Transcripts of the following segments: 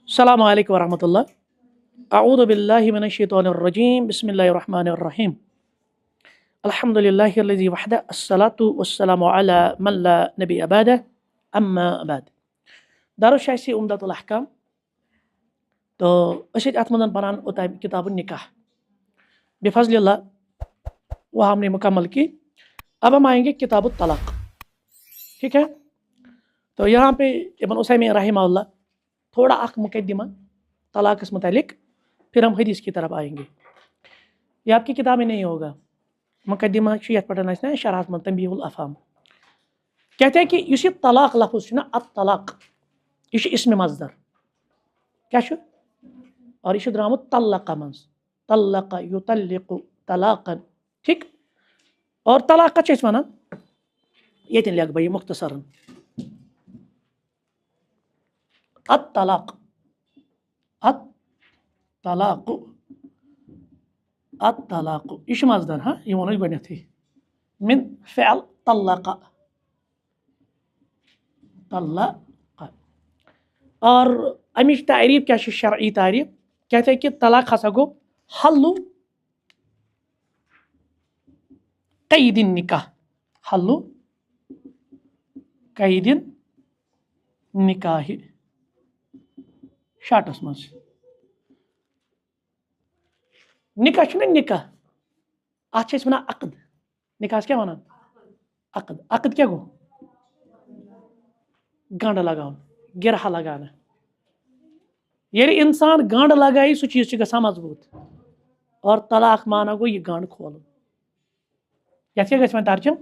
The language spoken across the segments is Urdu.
السلام علیکم ورحمۃ اللہ اعوذ باللہ من الشیطان الرجیم بسم اللہ الرحمن الرحیم الحمد للہ الذی وحدہ الصلاۃ والسلام علی من لا نبی بعدہ اما بعد درس چھِ اَسہِ عمدۃ الاحکام تو أسۍ ٲسۍ اَتھ منٛز پران اوتام کتاب النکاح بفضل اللہ وہ ہم نے مکمل کی اب ہم آئیں گے کتاب الطلاق. ٹھیک ہے، تو یہاں پہ ابن عثیمین رحمہ اللہ تھوڑا مقدمہ طلاق متعلق، پھر ہم حدیث کی طرف آئیں گے. یہ آپ کی کتاب میں نہیں ہوگا، مقدمہ یت پہ شرحات من تنبیہ الافہام. کہتے ہیں کہ یہ طلاق لفظ نا الطلاق یہ اسم مصدر کیا اور یہ درامت طلق من طلق یطلق طلاقا. ٹھیک، اور طلاق کت چھِ ونان یتن لکھ بہٕ مختصرن الطلاق الطلاق الطلاق یہ مصدر ہاں یہ وون گۄڈنیتھٕے من فعل طلق طلق. اور امچ تعریف کیا چھِ شرعی تعریف؟ کہتے ہیں کہ طلاق ہسا گو حل قید النکاح حل قید النکاح شاٹس مز نکاح چھُ نا نکاح اتھ چھِ أسۍ ونان عقد. نکاحس کیا ونان؟ عقد. عقد کیا گو؟ گنڈ لگاون گرہا لگانا. ییٚلہِ انسان گنڈ لگایہِ سُہ چیٖز چھُ گژھان مضبوط، اور طلاق مانا گو یہ گنڈ کھولُن. یتھ کیا گژھِ وۄنۍ ترجم؟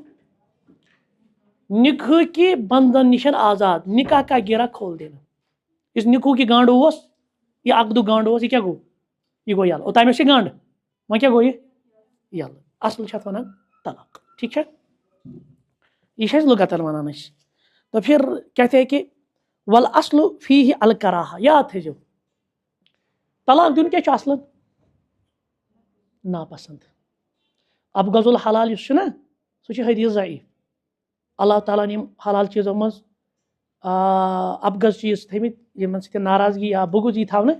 نکاح کی بندن نشن آزاد، نکاح کا گرہ کھول دینا. اس نکاح کی گانڈ اوس یہ عقدُک گانڈ اوس یہ کیا گو؟ یہ گو یل. اوتام اوس یہ گنڈ وۄنۍ کیا گو یہ یل. اصل چھِ اتھ ونان طلاق. ٹھیک چھا؟ یہ چھِ أسۍ لغتن ونان أسۍ. تو پھر کہتے ہیں کہ والاصل فیہ الکراہہ. یاد تھٲیزیو طلاق دیُن کیا چھُ اصلن؟ ناپسند. ابغض الحلال یُس چھُ نا سُہ چھُ حدیث ضعیف. اللہ تعالیٰ یِم حلال چیٖزو منٛز ابغض چیٖز تھٲیمٕتۍ یِمن سۭتۍ ناراضگی یا بغض یی تھاونہٕ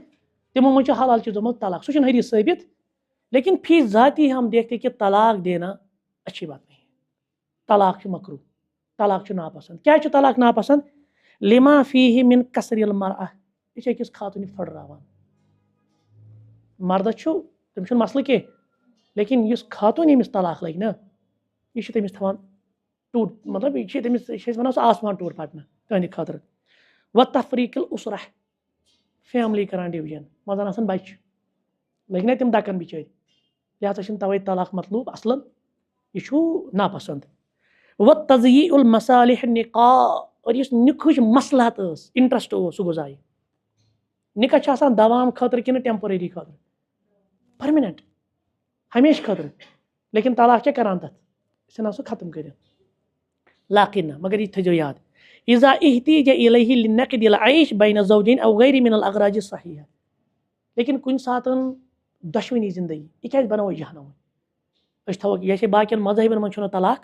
تمو منٛز چھُ حلال چیٖزو منٛز طلاق. سُہ چھُنہٕ حدیث ثٲبت، لیکن فی ذاتی ہم دیکھتے کہ طلاق دینا اچھی بات نہیں. طلاق چھُ مکروہ، طلاق چھُ ناپسند. کیٛازِ چھُ طلاق ناپسند؟ لما فیہ من کسر المرأة. یہ چھِ أکِس خاتوٗنہِ پھٕٹراوان. مردس چھُ تٔمِس چھُنہٕ مسلہٕ کینٛہہ، لیکن یُس خاتوٗن ییٚمِس طلاق لگہِ نا یہ چھُ تٔمِس تھاوان ٹوٹ، مطلب یہ چھُ تٔمِس چھِ أسۍ ونان سُہ آسمان ٹوٹ پھٹنہٕ تہنٛدِ خٲطرٕ. و تفریق الاسرہ، فیملی کران ڈِوجن، منٛزن آسان بچہِ لٔگۍ نا تِم دکن بچٲرۍ. لہذا چھِنہٕ توے طلاق مطلوب اصلن، یہ چھُ ناپسند. و تضییع المصالح نکاح، اور یُس نکاحٕچ مصلحت ٲس انٹرسٹ اوس سُہ گوٚو ضایع. نکاح چھُ آسان دوام خٲطرٕ کِنہٕ ٹیمپورری خٲطرٕ؟ پٔرمِننٹ، ہمیشہِ خٲطرٕ. لیکن طلاق کیٛاہ کران تتھ؟ أسۍ ژھٕنان سُہ ختم کٔرِتھ. لاکن مگر یہ تھٲیزیو یاد اذا احتیج الیہ لنقد العیش بین الزوجین او غیر من الاغراض الصحیحہ. لیکن کُنہِ ساتہٕ دۄشوٕنی زندگی یہ کیٛازِ بناوو جہنم. أسۍ تھاوو جیسے باقین مذہبن منٛز چھُنہٕ طلاق،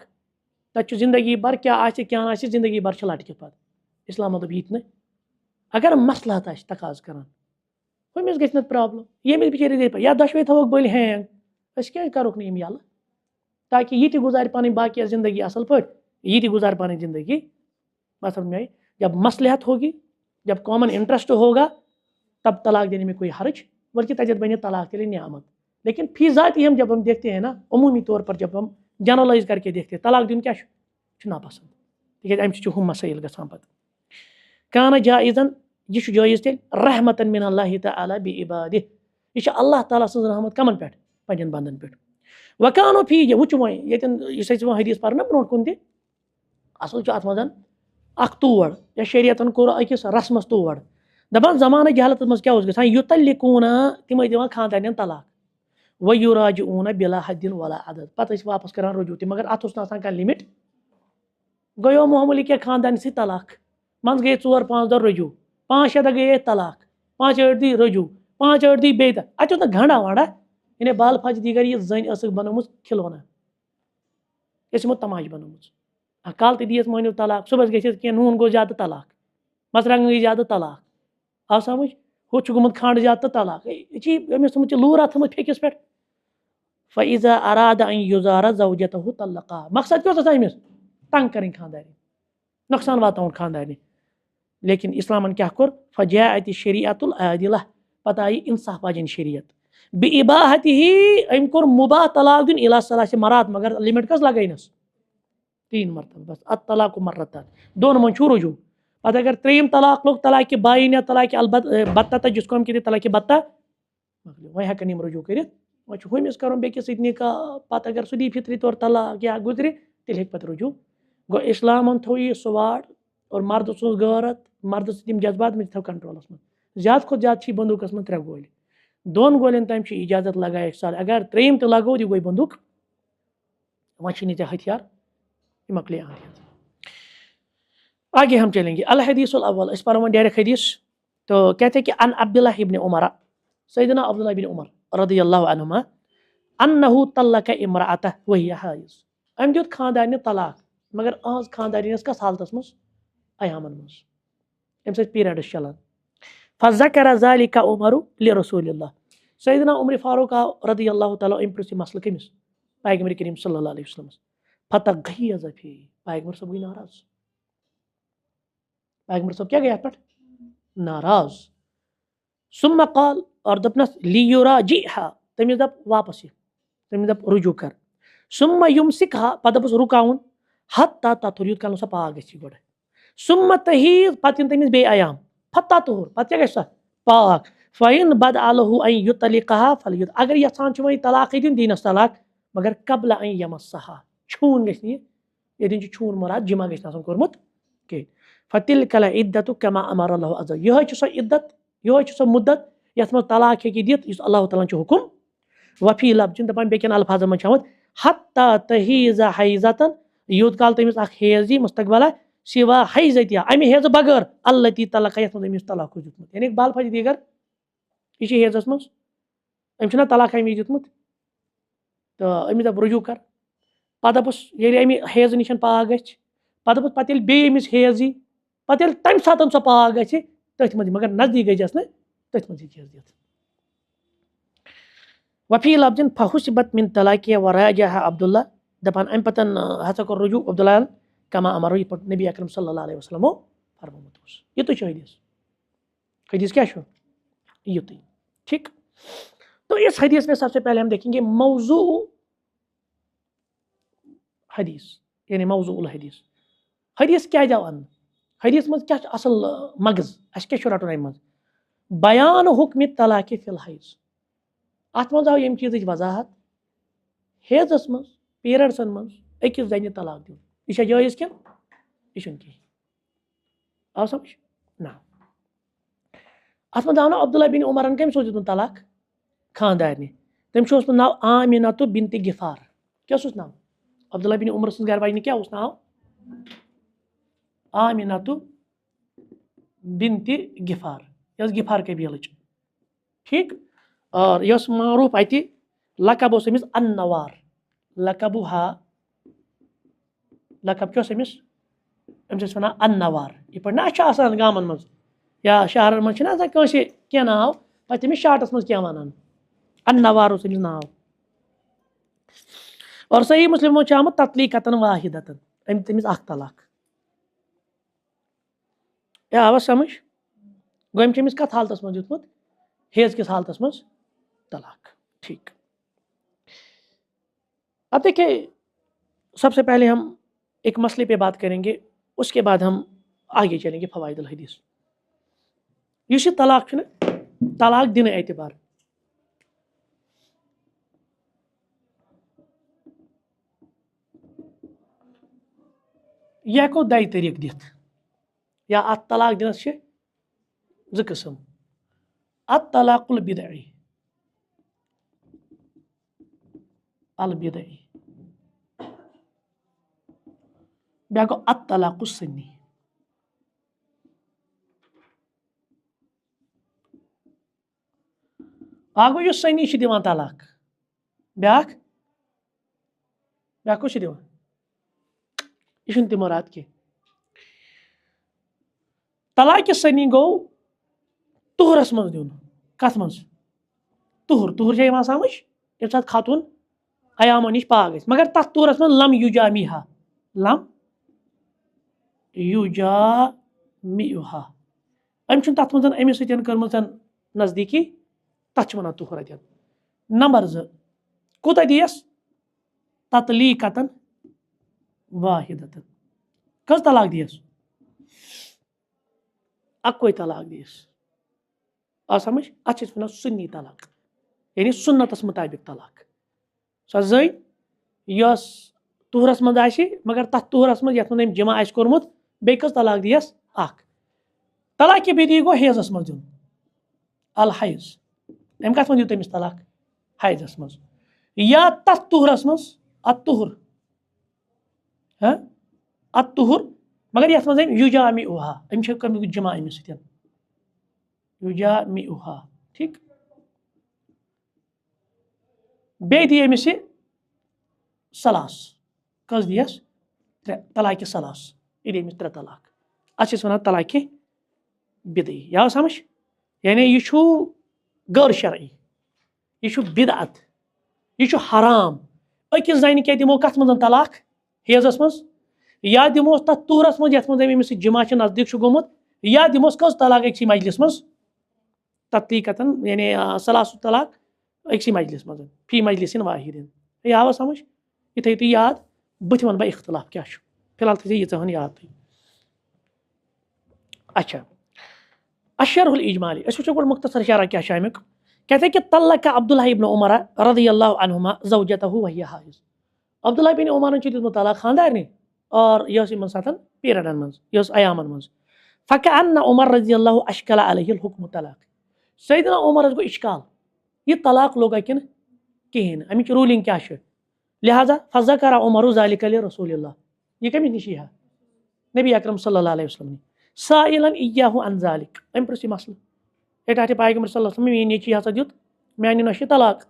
تتہِ چھُ زندگی بھر کیٛاہ آسہِ کیٛاہ نہٕ آسہِ زندگی بھر چھِ لٹکِتھ پتہٕ. اسلام مطلب یہِ تہِ نہٕ اگر مصلحت آسہِ تقاض کران ہُمِس گژھِ نہٕ پرابلم، ییٚمِس بِچٲرِس گژھِ یا دۄشوے تھاووکھ بٔلۍ ہینگ. أسۍ کیٛازِ کروکھ نہٕ یِم یلہٕ تاکہ یہ تہِ گزارِ پنٕنۍ باقی زندگی اصل پٲٹھۍ، یہ تہِ گزارِ پنٕنۍ زندگی. مطلب میں جب مصلحت ہوگی، جب کامن انٹرسٹ ہوگا تب طلاق دینے میں کوئی حرج، بلکہ تجد بنے طلاق کے لیے نعمت. لیکن فی ذاتی ہم جب ہم دیکھتے ہیں نا عمومی طور پر جب ہم جنرلائز کر کے دیکھتے ہیں طلاق دین کیا چھُ ناپسند. تِکیٛازِ امہِ سۭتۍ چھُ ہُم مسائل گژھان پتہٕ. کانہ جائزن یہ چھُ جٲیز تیٚلہِ رحمتن من اللہ تعالیٰ بعبادہ. یہ چھُ اللہ تعالیٰ سٕنٛز رحمت کمن پٮ۪ٹھ؟ پننٮ۪ن بندن پٮ۪ٹھ. وکانو فی وٕچھو وۄنۍ ییٚتٮ۪ن یُس أسۍ وۄنۍ حدیث پرو نا برونٛٹھ کُن تہِ اصل چھُ اتھ منٛز اکھ تور یا شریعتن کوٚر أکِس رسمس تور دپان زمانہ جہالتس منٛز کیٛاہ اوس گژھان یطلقون تِم ٲسۍ دِوان خاندارنٮ۪ن طلاق ویراجعون بلا حد ولا عدد. پتہٕ ٲسۍ واپس کران رجوع تہِ، مگر اتھ اوس نہٕ آسان کانٛہہ لمٹ. گوٚو معموٗلی کینٛہہ خاندارنہِ سۭتۍ طلاق، منٛزٕ گٔیے 4-5 دۄہ رجوع، 5-6 دۄہ گٔیے طلاق، 5-8 دۄہہِ رجوع، 5-8 دۄہہِ بیٚیہِ دۄہ. اتہِ اوس نہٕ گنڈا ونڈا یعنی بال فج دیگر یہِ زٔنۍ ٲسٕکھ بنٲومٕژ کھلونا، أسۍ یِمو تماش بنٲومٕژ. کالہٕ تہِ دِیَس مٲنِو طلاق، صُبحس گژھٮ۪س کینٛہہ نوٗن گوٚو زیادٕ طلاق، مرژٕوانٛگن گٔے زیادٕ طلاق. آو سمجھ؟ ہو گومت کھانڈ زیادہ تو طلاق عجیب أمس تھوٚمُت لوٗرا تھوٚمُت پھیٚکِس پٮ۪ٹھ فإذا أراد أن يزار زوجته طلقها مقصد کیٛاہ اوس آسان أمِس تنگ کرٕنۍ خاندارنہِ نۄقصان واتناوُن خاندارنہِ لیکن اسلامن کیٛاہ کوٚر فجاءت الشریعة العادلة پتہٕ آیہِ انصاف واجٮ۪ن شریعت بإباحته أمۍ کوٚر مُباح طلاق دیُن إلى ثلاث مرات مگر لِمٹ کٔژ لگٲینَس 3 مرتبہ بس الطلاق مرتان دون منٛز چھُ رجوع پتہٕ اگر 3یم طلاق لوٚگ طلاق باین یا طلاق البتہ جس کو ہم کہتے طلاق بتہ وۄنۍ ہٮ۪کن یِم رجوع کٔرِتھ وۄنۍ چھُ ہُمِس کرُن بیٚکِس سۭتۍ نکاح پتہٕ اگر سُہ دی فطری طور طلاق یا گُزرِ تیٚلہِ ہیٚکہِ پتہٕ رجوع گوٚو اسلامن تھوٚو یہِ سُوار اور مردٕ سٕنٛز غٲرت مردٕ سٕنٛدۍ یِم جذبات تہِ تھٲو کنٹرولس منٛز زیادٕ کھۄتہٕ زیادٕ چھِ یہِ بندوٗقس منٛز 3 گولہِ 2 گولٮ۪ن تام چھِ اجازت لگایکھ سال اگر 3یم تہِ لگوو یہِ گوٚو بندوٗق وۄنۍ چھِنہٕ ژےٚ ہتھیار یہ مکلے آنکھ آگے ہم چلیں گے الحدیث الاول اس پر ڈائریکٹ حدیث تو کہتے ہیں کہ ان عبداللہ ابن عمر سیدنا عبداللہ بن عمر رضی اللہ عنہما انہو طلق امرأته وہی حائض ام دیت خاندارنہِ طلاق مگر اہنٛز خاندارین ٲس کس حالتس منٛز ایامن منٛز امہِ سۭتۍ پیریڈس چلان فذکر ذلك عمر لرسول اللہ سیدنا عمر فاروق رضی اللہ تعالیٰ أمۍ پرٛژھ یہِ مسلہٕ کٔمِس پیغمبر کریم صلی اللہ علیہ وسلمس فتغیظ فیہ پیغمبر صٲب گٔے ناراض پیغمبر صٲب کیٛاہ گٔے اتھ پٮ۪ٹھ ناراض ثم قال اور دوٚپنس لیوراجعها تٔمِس دپ واپس یہِ تٔمِس دپ رجوع کر ثم یمسکها پتہٕ دوٚپُس رُکاوُن حتی تطہر یوٗت کال نہٕ سۄ پاک گژھِ گۄڈٕ ثم تحیض پتہٕ یِن تٔمِس بیٚیہِ ایام فتطہر پتہٕ کیٛاہ گژھِ سۄ پاک فإن بدأ له أن يطلقها فليط اگر یژھان چھُ وۄنۍ طلاقٕے دیُن دینس طلاق مگر قبل أن يمسها چھوٗن گژھِ نہٕ یہِ ییٚتٮ۪ن چھُ چھوٗن مراد جمع گژھِ نہٕ آسُن کوٚرمُت کینٛہہ فتلك العدة كما امر الله عز وجل یِہوٚے چھِ سۄ عدت یِہوٚے چھِ سۄ مُدت یتھ منٛز طلاق ہیٚکہِ دِتھ یُس اللہ تعالیٰ ہن چھُ حُکم وفی لفظ دپان بیٚکٮ۪ن الفاظن منٛز چھُ آمُت حتی تحیض حیضة یوٗت کال تٔمِس اکھ حیض یی مستقبلا سوا حیضتیا امہِ حیضہٕ بغٲر التی طلق یتھ منٛز أمِس طلاق اوس دیُتمُت یعنی بال فجر دیگر یہِ چھِ حیضس منٛز أمۍ چھُنہ طلاق امہِ وِزِ دیُتمُت تہٕ أمِس دپ رجوع کر پتہٕ دپُس ییٚلہِ امہِ حیضہٕ نِش پاک گژھِ پتہٕ دپُس پتہٕ ییٚلہِ بیٚیہِ أمِس حیض یی پتہٕ ییٚلہِ تمہِ ساتہٕ سۄ پاک گژھِ تٔتھۍ منٛز مگر نزدیٖک گژھٮ۪س نہٕ تٔتھۍ منٛز ہیٚکہِ حظ دِتھ وفی لفظ فحسبت من طلاقها وراجعها عبداللہ دپان امہِ پتہٕ ہسا کوٚر رجوع عبداللہ کما امر یِتھ پٲٹھۍ نبی اکرم صلی اللہ علیہ وسلمو فرمومُت اوس یُتُے چھُ حدیث کیا چھُ یُتُے ٹھیک تو اس حدیث میں سب سے پہلے ہم دیکھیں گے موضوع حدیث یعنی موضوع الحدیث حدیث کیا جاو ان حدیث منٛز کیا چھُ اصل مغز اَسہِ کیٛاہ چھُ رٹُن امہِ منٛز بیان حکمِ طلاق فی الحیض اتھ منٛز آو ییٚمہِ چیٖزٕچ وضاحت حیضس منٛز پیریڈسن منٛز أکِس زنہِ طلاق دیُن یہِ چھا جٲیز کِنہٕ یہِ چھُنہٕ کِہیٖنۍ آو سمجھ نہ اتھ منٛز آو نہٕ عبداللہ بن عمرن کٔمِس اوس دیُتمُت طلاق خاندارنہِ تٔمِس چھُ اوسمُت ناو آمِنہ بنتِ غفار کیٛاہ اوسُس ناو عبداللہ بن عمر سٕنٛز گرٕ واجنہِ کیٛاہ اوس ناو آمِنہ بنتِ غفار یہِ ٲس غفار قبیٖلٕچ ٹھیٖک اور یہِ ٲس معروٗف اَتہِ لقب اوس أمِس النوار لقبُ ہا لقب کیٛاہ اوس أمِس أمِس ٲسۍ وَنان النوار یِتھ پٲٹھۍ نہ اَسہِ چھُ آسان گامَن منٛز یا شہرن منٛز چھِنہ آسان کٲنٛسہِ کینٛہہ ناو پَتہٕ تٔمِس شاٹَس منٛز کینٛہہ وَنان النوار اوس أمِس ناو اور صحیح مسلم منٛز چھُ آمُت تطلیقتن واحدتن أمۍ تٔمِس اکھ طلاق آوا سمجھ گوٚو أمۍ چھُ أمِس کتھ حالتس منٛز دیُتمُت حیض کِس حالتس منٛز طلاق ٹھیک اب دیکھیے سب سے پہلے ہم ایک مسئلے پہ بات کریں گے اس کے بعد ہم آگے چلیں گے فوائد الحدیث یُس یہِ طلاق چھُنہ طلاق دِنہٕ اعتبار یہِ ہٮ۪کو دۄیہِ طریٖقہٕ دِتھ یا اتھ طلاق دِنس چھِ 2 قٕسم الطلاق البدعی البدعی بیٛاکھ گوٚو الطلاق السنی اکھ گوٚو یُس سنی چھِ دِوان طلاق بیٛاکھ کُس چھُ دِوان یہِ چھُنہٕ تہِ مُراد کینٛہہ طلاقِ سنی گوٚو تہرس من دیون کت من تہر چھا سمجھ یم سات خاتون ایامو نش پاک گژھِ مگر تتھ تہرس من لم یجامیہا لم یجامیہا ام چھُنہٕ تتھ منٛز أمِس سۭتۍ کٔرمٕژ نزدیٖکی تتھ چھِ ونان تہر اتٮ۪ن نمبر 2 کوٗتاہ دِیَس تطلیٖقتن واحدتن کٔژ طلاق دِیَس اکوے طلاق دِیَس آ سمجھ اتھ چھِ أسۍ ونان سُنی طلاق یعنی سُنتس مطابق طلاق سۄ زٔنۍ یۄس تہرس منٛز آسہِ مگر تتھ تہرس منٛز یتھ منٛز أمۍ جمع آسہِ کوٚرمُت بیٚیہِ کٔژ طلاق دِیَس اکھ طلاق بدی گوٚو حیضس منٛز دیُن الحیض أمۍ کتھ منٛز دیُت تٔمِس طلاق حیضس منٛز یا تتھ تہرس منٛز اتہر اتہر مگر یتھ منٛز أمۍ یجامیہا أمۍ چھِ کٔرمٕژ جمع أمِس سۭتۍ یجامیہا ٹھیٖک بیٚیہِ دی أمِس یہِ سلاس کٔژ دِیَس 3 طلاقہِ سلاس یہِ دی أمِس 3 طلاق اتھ چھِ أسۍ ونان طلاقہِ بدعی یا سمجھ یعنی یہ چھُ غٲر شرعی یہ چھُ بدعت یہ چھُ حرام أکِس زنہِ کیٛاہ دِمو کتھ منٛز طلاق حیضس منٛز یا دِموس تتھ تہرس منٛز یتھ منٛز أمِس سۭتۍ جمع چھُ نزدیٖک چھُ گوٚمُت یا دِموس کٔژ طلاق أکسٕے مجلس منٛز تطلیٖقتن یعنی سلاسُ طلاق أکسٕے مجلس منٛز فی مجلس واحدin یہِ آوا سمجھ یہِ تھٲیِو تُہۍ یاد بٕتھِ ونہٕ بہٕ اختلاف کیٛاہ چھُ فی الحال تھٲیزِ ییٖژاہ ہن یاد تُہۍ اچھا الشرح الاجمالی أسۍ وٕچھو گۄڈٕ مختصر شرح کیٛاہ چھُ امیُک کہتے ہیں کہ طلق عبداللہ ابن عمر رضی اللہ عنہما زوجتہ وہی حائض عبداللہ بن عمر چھُ دیُتمُت طلاق خاندارنہِ اور یہِ ٲس یِمن ساتن پیریڈن منٛز یہِ ٲس ایامن منٛز فکأن عمر رضی اللہ اشکل علیہ الحکم طلاق سیدنا عمرس گوٚو اشکال یہِ طلاق لوٚگا کِنہٕ کِہیٖنۍ نہٕ امِچ روٗلِنگ کیٛاہ چھِ لہٰذا فذکر عمر ذلک لرسول اللہ یہِ کٔمِس نِش یی ہا نبی اکرم صلی اللہ علیہ وسلم سائلن ایاہُ عن ذلک أمۍ پرٛژھ یہِ مسلہٕ ہے ٹھاٹھے پیغمبر صلی اللہ علیہ وسلم میٛٲنۍ نیٚچی ہسا دیُت میانہِ نۄشہِ طلاق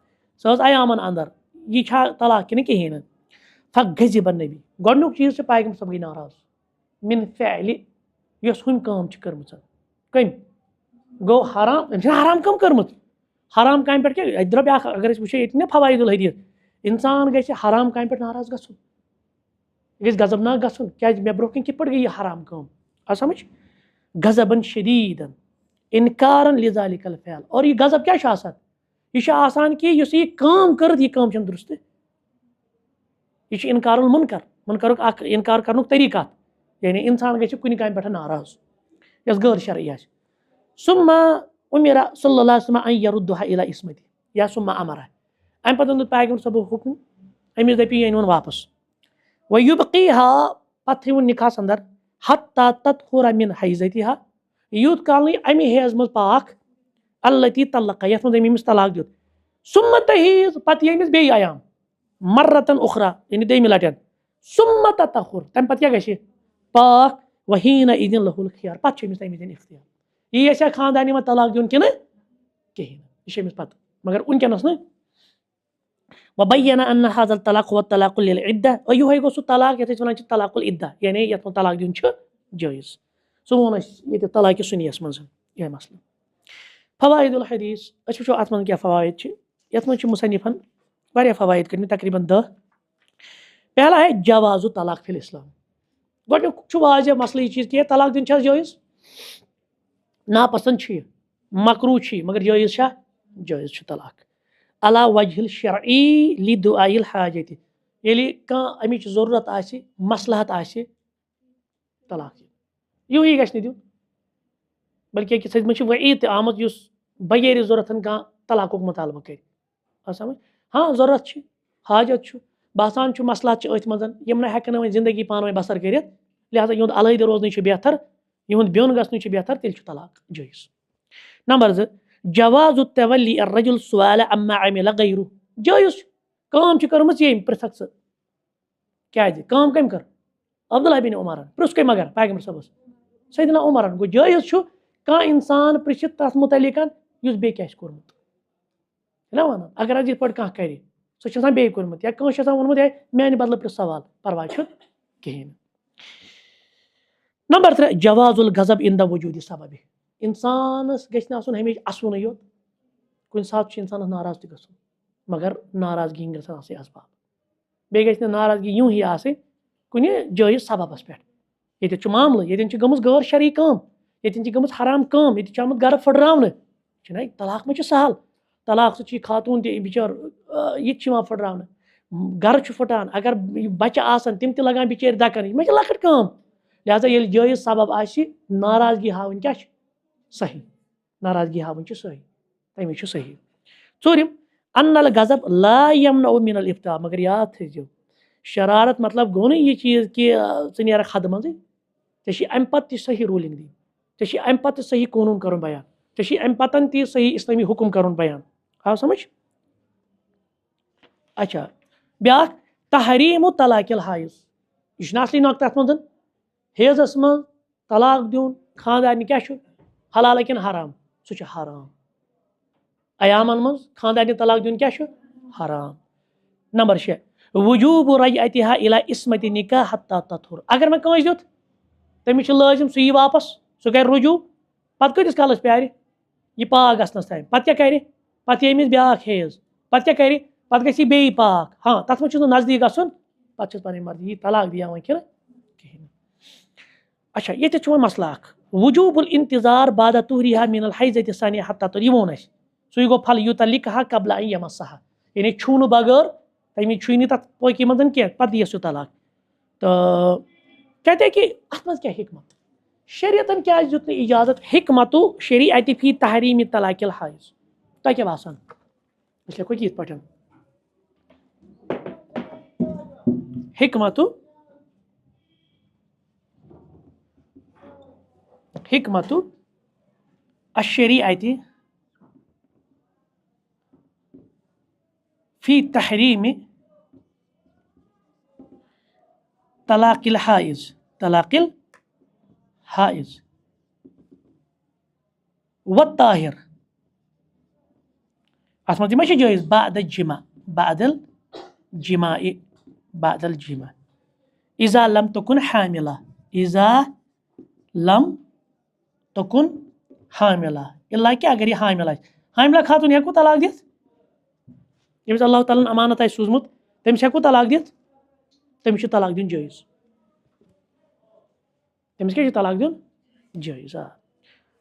سۄ ٲس ایامن اندر یہِ چھا طلاق کِنہٕ کِہیٖنۍ نہٕ فغضب النبی گۄڈنیُک چیٖز چھُ پیغمبر صٲب گٔے ناراض من فعلِ یۄس ہُمۍ کٲم چھِ کٔرمٕژ کٔمۍ گوٚو حرام أمۍ چھِنہ حرام کٲم کٔرمٕژ حرام کامہِ پٮ۪ٹھ کیٛاہ اَتہِ درٛاو بیٛاکھ اگر أسۍ وٕچھو ییٚتہِ نا فوایِد الحدیٖث اِنسان گژھِ حرام کامہِ پٮ۪ٹھ ناراض گژھُن یہِ گژھِ غضبناک گژھُن کیٛازِ مےٚ برونٛہہ کِنۍ کِتھ پٲٹھۍ گٔے یہِ حرام کٲم آ سمجھ غضبن شدیٖدن انکارن لذالک الفعل اور یہِ غضب کیٛاہ چھُ آسان یہِ چھُ آسان کہِ یُس یہِ کٲم کٔرٕتھ یہِ کٲم چھنہٕ درُستہٕ یہِ چھُ انکار المنکر منکرُک اکھ انکار کرنُک طریٖقہٕ اکھ یعنی انسان گژھِ کُنہِ کامہِ پٮ۪ٹھ ناراض یۄس غٲر شرعی آسہِ ثم امر صلی اللہ علیہ وسلم ان یردها الى عصمتی یا ثم امرہ امہِ پتہٕ دیُت پیغمبر صٲبُن حُکم أمِس دپہِ یہِ أنۍوُن واپس ویبقیہا پتہٕ تھٲیوُن نِکاحس اندر حتی تطہر من حیضتہا یوٗت کال نہٕ امہِ حیض منٛز پاک التی طلقہ یتھ منٛز أمۍ أمِس طلاق دیُت ثم تحیض پتہٕ یی أمِس بیٚیہِ ایام مرتن اخرى یعنی دوٚیمہِ لٹہِ ثم تطہر تمہِ پتہٕ کیٛاہ گژھِ پاک وحیٖنہ اذن لہ الخیار پتہٕ چھُ أمِس تمہِ وِزِ اختیار یی یژھِ ہا خاندارنہِ منٛز طلاق دیُن کِنہٕ کِہیٖنۍ نہٕ یہِ چھِ أمِس پتہٕ مگر وٕنکیٚنس نہٕ وبین ان هذا الطلاق هو الطلاق للعدة اور یِہوے گوٚو سُہ طلاق یتھ أسۍ ونان چھِ طلاق العدة یعنی یتھ منٛز طلاق دیُن چھُ جٲیز سُہ ووٚن اَسہِ ییٚتہِ طلاقہِ سُنیَس منٛز یِہوے مسلہٕ فوائد الحدیث أسۍ وٕچھو اتھ منٛز کیٛاہ فوائد چھِ یتھ منٛز چھِ مصنفن واریاہ فوائد کٔرمٕتۍ تقریٖبن 10 پہلا ہے جواز طلاق فی الاسلام گۄڈنیُک چھُ واضح مسلہٕ یہِ چیٖز کہِ طلاق دیُن چھا جٲیز ناپسنٛد چھُ یہِ مکروٗہ چھُ یہِ مگر جٲیز چھا جٲیز چھُ طلاق علی وجہ الشرعی لدعاء الحاجتِ ییٚلہِ کانٛہہ امِچ ضروٗرت آسہِ مصلحت آسہِ طلاق یِہُے گژھِ نہٕ دیُن بلکہِ أکِس منٛز چھِ وعیٖد تہِ آمُت یُس بغیر ضروٗرت کانٛہہ طلاقُک مطالبہٕ کرِ آ سمجھ ہاں ضروٗرت چھِ حاجت چھُ باسان چھُ مصلحت چھِ أتھۍ منٛز یِم نہٕ ہٮ۪کن نہٕ وۄنۍ زندگی پانہٕ ؤنۍ بسر کٔرِتھ لہٰذا یِہُنٛد علیحدٕ روزنٕے چھُ بہتر یِہُنٛد بیوٚن گژھنٕے چھُ بہتر تیٚلہِ چھُ طلاق جٲیز نمبر 2 جواز التولی الرجل السؤال عما عمل غیرہ جٲیز چھُ کٲم چھِ کٔرمٕژ ییٚمۍ پرژھکھ ژٕ کیٛازِ کٲم کٔمۍ کٔر عبداللہ بن عمرن پرٛژھ کٔمۍ مگر پیغمبر صٲبس سیدنا عمرن گوٚو جٲیز چھُ کانٛہہ انسان پرژھِ تتھ متعلق یُس بیٚیہِ کیٛاہ آسہِ کوٚرمُت چھِنا وَنان اگر حظ یِتھ پٲٹھۍ کانٛہہ کرِ سُہ چھُ آسان بیٚیہِ کوٚرمُت یا کٲنٛسہِ چھُ آسان ووٚنمُت ہے میانہِ بدلہٕ پرژھ سوال پرواے چھُنہٕ کِہیٖنۍ نمبر 3 جواز الغضب عند وجوٗدِ سبب انسانس گژھِ آسُن ہمیشہِ اَسوُنٕے یوت کُنہِ ساتہٕ چھُ اِنسانَس ناراض تہِ گژھُن مگر ناراضگی ہِنٛدۍ گژھن آسٕنۍ اَسباب بیٚیہِ گژھِ نہٕ ناراضگی یوں ہی آسٕنۍ کُنہِ جٲیِز سببس پٮ۪ٹھ ییٚتٮ۪تھ چھُ معاملہٕ ییٚتٮ۪ن چھِ گٔمٕژ غٲر شرعی کٲم ییٚتٮ۪ن چھِ گٔمٕژ حرام کٲم ییٚتہِ چھُ آمُت گرٕ پھٕٹراونہٕ چھُنہ طلاق ما چھُ سہل طلاق سۭتۍ چھُ یہِ خاتوٗن تہِ بِچار یہِ تہِ چھُ یِوان پھٕٹراونہٕ گرٕ چھُ پھٕٹان اگر بچہِ آسن تِم تہِ لگان بِچٲرۍ دَکن یہِ ما چھِ لۄکٕٹ کٲم لہذا ییٚلہِ جٲیِز سبب آسہِ ناراضگی ہاوٕنۍ کیاہ چھِ صحیح ناراضگی ہاوٕنۍ چھِ صحیح تَمے چھُ صحیح ژوٗرِم ان الغضب لا یمنع من الافطار مگر یاد تھٲیزیو شرارت مطلب گوٚو نہٕ یہِ چیٖز کہِ ژٕ نیرکھ حدٕ منٛزٕے ژےٚ چھِ اَمہِ پتہٕ تہِ صحیح روٗلِنٛگ دِنۍ ژےٚ چھِ اَمہِ پتہٕ صحیح قونوٗن کرُن بیان ژےٚ چھِ اَمہِ پتن تہِ صحیح اسلٲمی حُکم کرُن بیان آو سمجھ اچھا بیاکھ تحریٖم طلاق الحایض یہِ چھُنہٕ اصلی نۄقطہٕ اَتھ منٛز حیضس منٛز طلاق دیُن خانٛدارنہِ کیاہ چھُ حلال کِنہٕ حرام سُہ چھُ حرام ایامن منٛز خانٛدارنہِ طلاق دیُن کیاہ چھُ حرام نمبر 6 وجوٗب رجعتها الى عصمت نکاح حتى تطہر اگر مےٚ کٲنٛسہِ دیُت تٔمِس چھُ لٲزِم سُہ یی واپس سُہ کرِ رجوٗع پتہٕ کۭتِس کالس پیارِ یہِ پاک گژھنس تانۍ پتہٕ کیاہ کرِ پتہٕ یی أمِس بیاکھ حیض پتہٕ کیاہ کرِ پتہٕ گژھِ یہِ بیٚیہِ پاک ہاں تتھ منٛز چھُس نہٕ نزدیٖک گژھُن پتہٕ چھس پنٕنۍ مرضی یہِ طلاق دِیا وۄنۍ کِنہٕ کِہینۍ نہٕ اچھا ییٚتٮ۪تھ چھُ وۄنۍ مسلہٕ اکھ وجوٗب الانتظار بعد طہورها من الحیضة الثانية حتى تطہر یہِ ووٚن اَسہِ سُے گوٚو پھل یطلقها قبل ان یمسها یعنی چھوٗنہٕ بغٲر تَمہِ چھُے نہٕ تتھ پٲکی منٛز کینٛہہ پتہٕ دِیس سُہ طلاق تہٕ کہتے کہ اتھ منٛز کیاہ حکمت شریعتن کیازِ دیُت نہٕ اجازت حکمتو شریعت فی تحریٖم طلاق الحایض تۄہہِ کیاہ باسان أسۍ لیکھو یِتھ پٲٹھۍ حکمتو الشریعت فی تحریٖم طلاق الحایض والطاہر اتھ منٛز تہِ ما چھِ جٲیز بعد الجماع اذا لم تکن حاملہ الا کہ اگر یہِ حامل آسہِ حاملہ خاتوٗن ہٮ۪کوٕ طلاق دِتھ ییٚمِس اللہ تعالیٰ ہن امانت آسہِ سوٗزمُت تٔمِس ہٮ۪کوٕ طلاق دِتھ تٔمِس چھُ طلاق دیُن جٲیز تٔمِس کیاہ چھُ طلاق دیُن جٲیز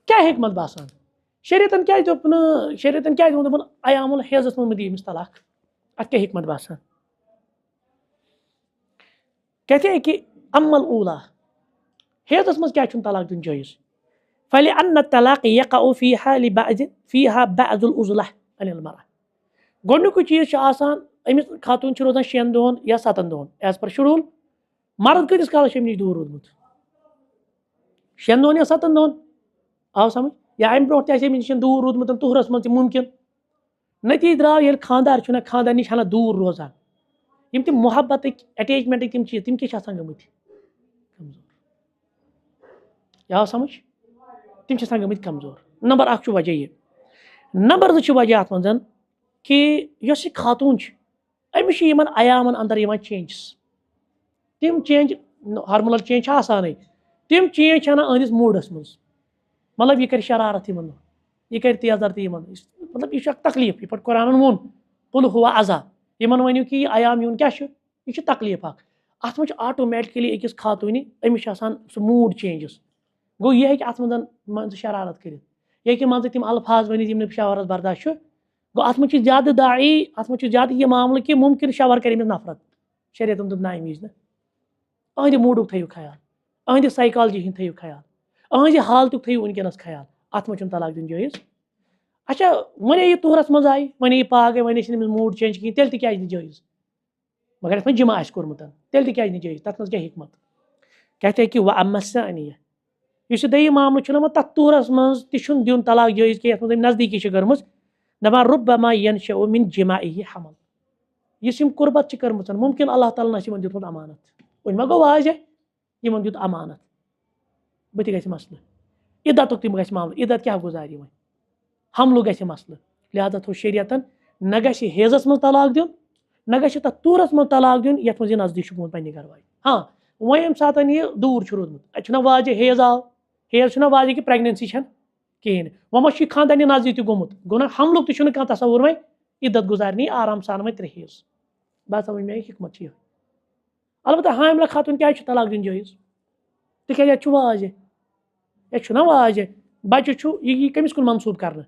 کیاہ حکمت باسان شریعتن کیازِ دوٚپ نہٕ شریعتن کیازِ ووٚن دوٚپُن ایام الحیضس منٛز مہ دِ أمِس طلاق اتھ کیاہ حکمت باسان کہتے ہیں کہ اما الاولی حیضس منٛز کیازِ چھُنہٕ طلاق دیُن جٲیز فلأن الطلاق يقع فيها بعض العضلة عن المرأة گۄڈنیُکُے چیٖز چھُ آسان أمِس خاتوٗن چھِ روزان 6 دۄہن یا 7 دۄہن ایز پر شڈوٗل مرد کۭتِس کالس چھُ أمۍ نِش دوٗر روٗدمُت 6 دۄہن یا 7 دۄہن آو سمجھ یا امہِ برونٛٹھ تہِ آسہِ أمِس نِش دوٗر روٗدمُت طہرس منٛز تہِ مُمکِن نٔتیٖجہٕ درٛاو ییٚلہِ خانٛدار چھُنہ خانٛدارنہِ نِش ہنا دوٗر روزان یِم تِم محبتٕکۍ اٹیچمنٹٕکۍ تِم چیٖز تِم کیٛاہ چھِ آسان گٔمٕتۍ کمزور یہِ آو سمجھ تِم چھِ آسان گٔمٕتۍ کمزور نمبر 1 چھُ وجہ یہِ نمبر 2 چھُ وجہ اتھ منٛز کہِ یۄس یہِ خاتوٗن چھِ أمِس چھِ یِمن ایامن اندر یِوان چینجز تِم چینج ہارمونل چینج چھِ آسانٕے تِم چینج چھِ انان أہنٛدِس موٗڈس منٛز مطلب یہِ کرِ شرارت یِمن دۄہن یہِ کرِ تیزر تہِ یِمن مطلب یہِ چھُ اکھ تکلیٖف یِتھ پٲٹھۍ قرآنن ووٚن قُل ہُوَ عذا یِمن ؤنِو کہِ یہِ ایام یُن کیاہ چھُ یہِ چھُ تکلیٖف اکھ اتھ منٛز چھُ آٹومیٹکلی أکِس خاتوٗنہِ أمِس چھُ آسان سُہ موٗڈ چینجز گوٚو یہِ ہیٚکہِ اتھ منٛز منٛزٕ شرارت کٔرِتھ یہِ ہیٚکہِ منٛزٕ تِم الفاظ ؤنِتھ یِم نہٕ شوہرس برداش چھُ گوٚو اتھ منٛز چھُ زیادٕ داعی اتھ منٛز چھُ زیادٕ یہِ معاملہٕ کہِ مُمکِن شوہر کرِ أمِس نفرت شریعتن دوٚپ نہ اَمہِ وِزِ نہٕ أہنٛدِ موٗڈُک تھٲیِو خیال أہنٛدِ سایکالجی ہُنٛد تھٲیِو خیال أہنٛزِ حالتُک تھٲیِو وٕنکیٚنس خیال اتھ منٛز چھُنہٕ طلاق دیُن جٲیز اچھا وۄنۍ یہِ طہرس منٛز آیہِ وۄنۍ یہِ پاک گٔے وۄنۍ چھِنہٕ أمِس موٗڈ چینج کِہیٖنۍ تیٚلہِ تہِ کیازِ نہٕ جٲیز مگر یتھ منٛز جمع آسہِ کوٚرمُت تیٚلہِ تہِ کیازِ نہٕ جٲیز تتھ منٛز کیاہ حکمت کہتے کہ وأما الثانية یُس یہِ دوٚیِم معاملہٕ چھُنہ وۄنۍ تتھ طہرس منٛز تہِ چھُنہٕ دیُن طلاق جٲیز کینٛہہ یتھ منٛز أمۍ نزدیٖکی چھِ کٔرمٕژ دپان رُبما ينشأ من جماعه حمل یُس یِم قربت چھِ کٔرمٕژ مُمکِن اللہ تعالیٰ ہن آسہِ یِمن دیُتمُت امانت وۄنۍ ما گوٚو واضح یِمن دیُت امانت بہٕ تہِ گژھِ مسلہٕ عدتُک تہِ گژھِ معاملہٕ عدت کیاہ گُزارِ وۄنۍ حملُک گژھِ مسلہٕ لہٰذا تھوٚو شریعتن نہ گژھِ حیضس منٛز طلاق دیُن نہ گژھِ تتھ طہرس منٛز طلاق دیُن یتھ منٛز یہِ نزدیٖک چھُ گوٚمُت پننہِ گرٕ والہِ ہاں وۄنۍ ییٚمہِ ساتہٕ یہِ دوٗر چھُ روٗدمُت اتہِ چھُنہ واضح حیض آو حیض چھُنہ واضح کہِ پریگنینسی چھنہٕ کہین وہ ما خاندانی نزدیک تہ گومت گو نا حملک تہ چھُنہٕ کانٛہہ تصور وۄنۍ عدت گزارنی آرام سان وۄنۍ ترٛیٚہس بس سمجھ مےٚ حکمت چھِ یِہوٚے البتہ حاملہ خاتون کیٛازِ چھُ طلاق دیُن جٲیز تِکیٛازِ ییٚتہِ چھُ واجہِ ییٚتہِ چھُنہ واجہِ بچہِ چھُ یہِ کٔمِس کُن منسوٗب کرنہٕ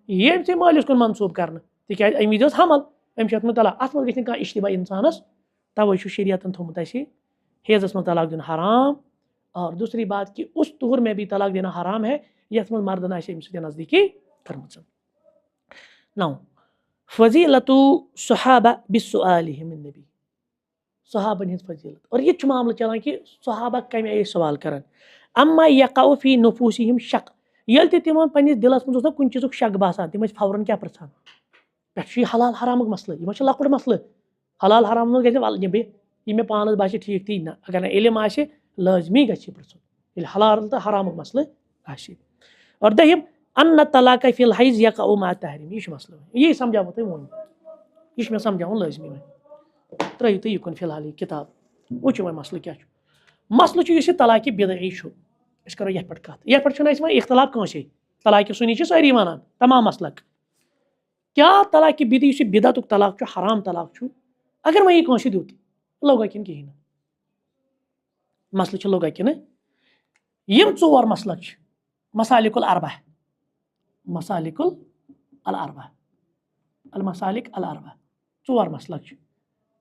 یہِ أمۍ سٕے مٲلِس کُن منسوٗب کرنہٕ تِکیٛازِ اَمہِ وِزِ ٲس حمل أمۍ چھُ ہیوٚتمُت طلاق اَتھ منٛز گژھِ نہٕ کانٛہہ اِشتِباہ اِنسانَس تَوَے چھُ شریعتن تھوٚمُت اَسہِ حیضس منٛز طلاق دیُن حرام اور دوسری بات کہ اس طور میں بھی طلاق دینا حرام ہے یَتھ منٛز مردن آسہِ أمِس سۭتۍ نزدیٖکی کٔرمٕژ نو فضیلتُ صحابہ بِسُؤالِہِم النبی صحابن ہٕنٛز فضیلت اور یہِ تہِ چھُ معاملہٕ چلان کہ صحابہ کمہِ آیہِ سوال کران اما یقع فی نفوسہم شک ییٚلہِ تہِ تِمن پننِس دِلس منٛز اوس نا کُنہِ چیٖزُک شک باسان تِم ٲسۍ فوراً کیٛاہ پرژھان پٮ۪ٹھٕ چھُ یہِ حلال حرامُک مسلہٕ یہِ ما چھُ لۄکُٹ مسلہٕ حلال حرام منٛز گژھِ وَلہٕ نِبہِ یہِ مےٚ پانس باسہِ ٹھیٖک تی نہ اگر نہٕ علم آسہِ لٲزمی گژھِ یہِ پرژھُن ییٚلہِ حلال تہٕ حرامُک مسلہٕ آسہِ اور دٔیِم ان طلاق فی الحیض یقع مع التحریم یہِ چھُ مسلہٕ یی سمجھاوو تۄہہِ وۄنۍ یہِ چھُ مےٚ سمجھاوُن لٲزمی وۄنۍ ترٲیِو تُہۍ یِکُن فِلحال یہِ کِتاب وٕچھِو وۄنۍ مسلہٕ کیٛاہ چھُ مسلہٕ چھُ یُس یہِ طلاقہِ بدعی چھُ أسۍ کرو یتھ پٮ۪ٹھ کتھ یتھ پٮ۪ٹھ چھُنہٕ اَسہِ وۄنۍ اختلاف کٲنٛسے طلاقہِ سُنی چھِ سٲری وَنان تمام مسلک کیٛاہ طلاقہِ بدعی یُس یہِ بدعتُک طلاق چھُ حرام طلاق چھُ اگر وۄنۍ یہِ کٲنٛسہِ دیُت لوٚگا کِنہٕ کِہیٖنۍ نہٕ مسلہٕ چھُ لوٚگا کِنہٕ یِم ژور مسلک چھِ مسالِک الاربع مسالِک الاربع المسالِک الاربع ژور مسلک چھِ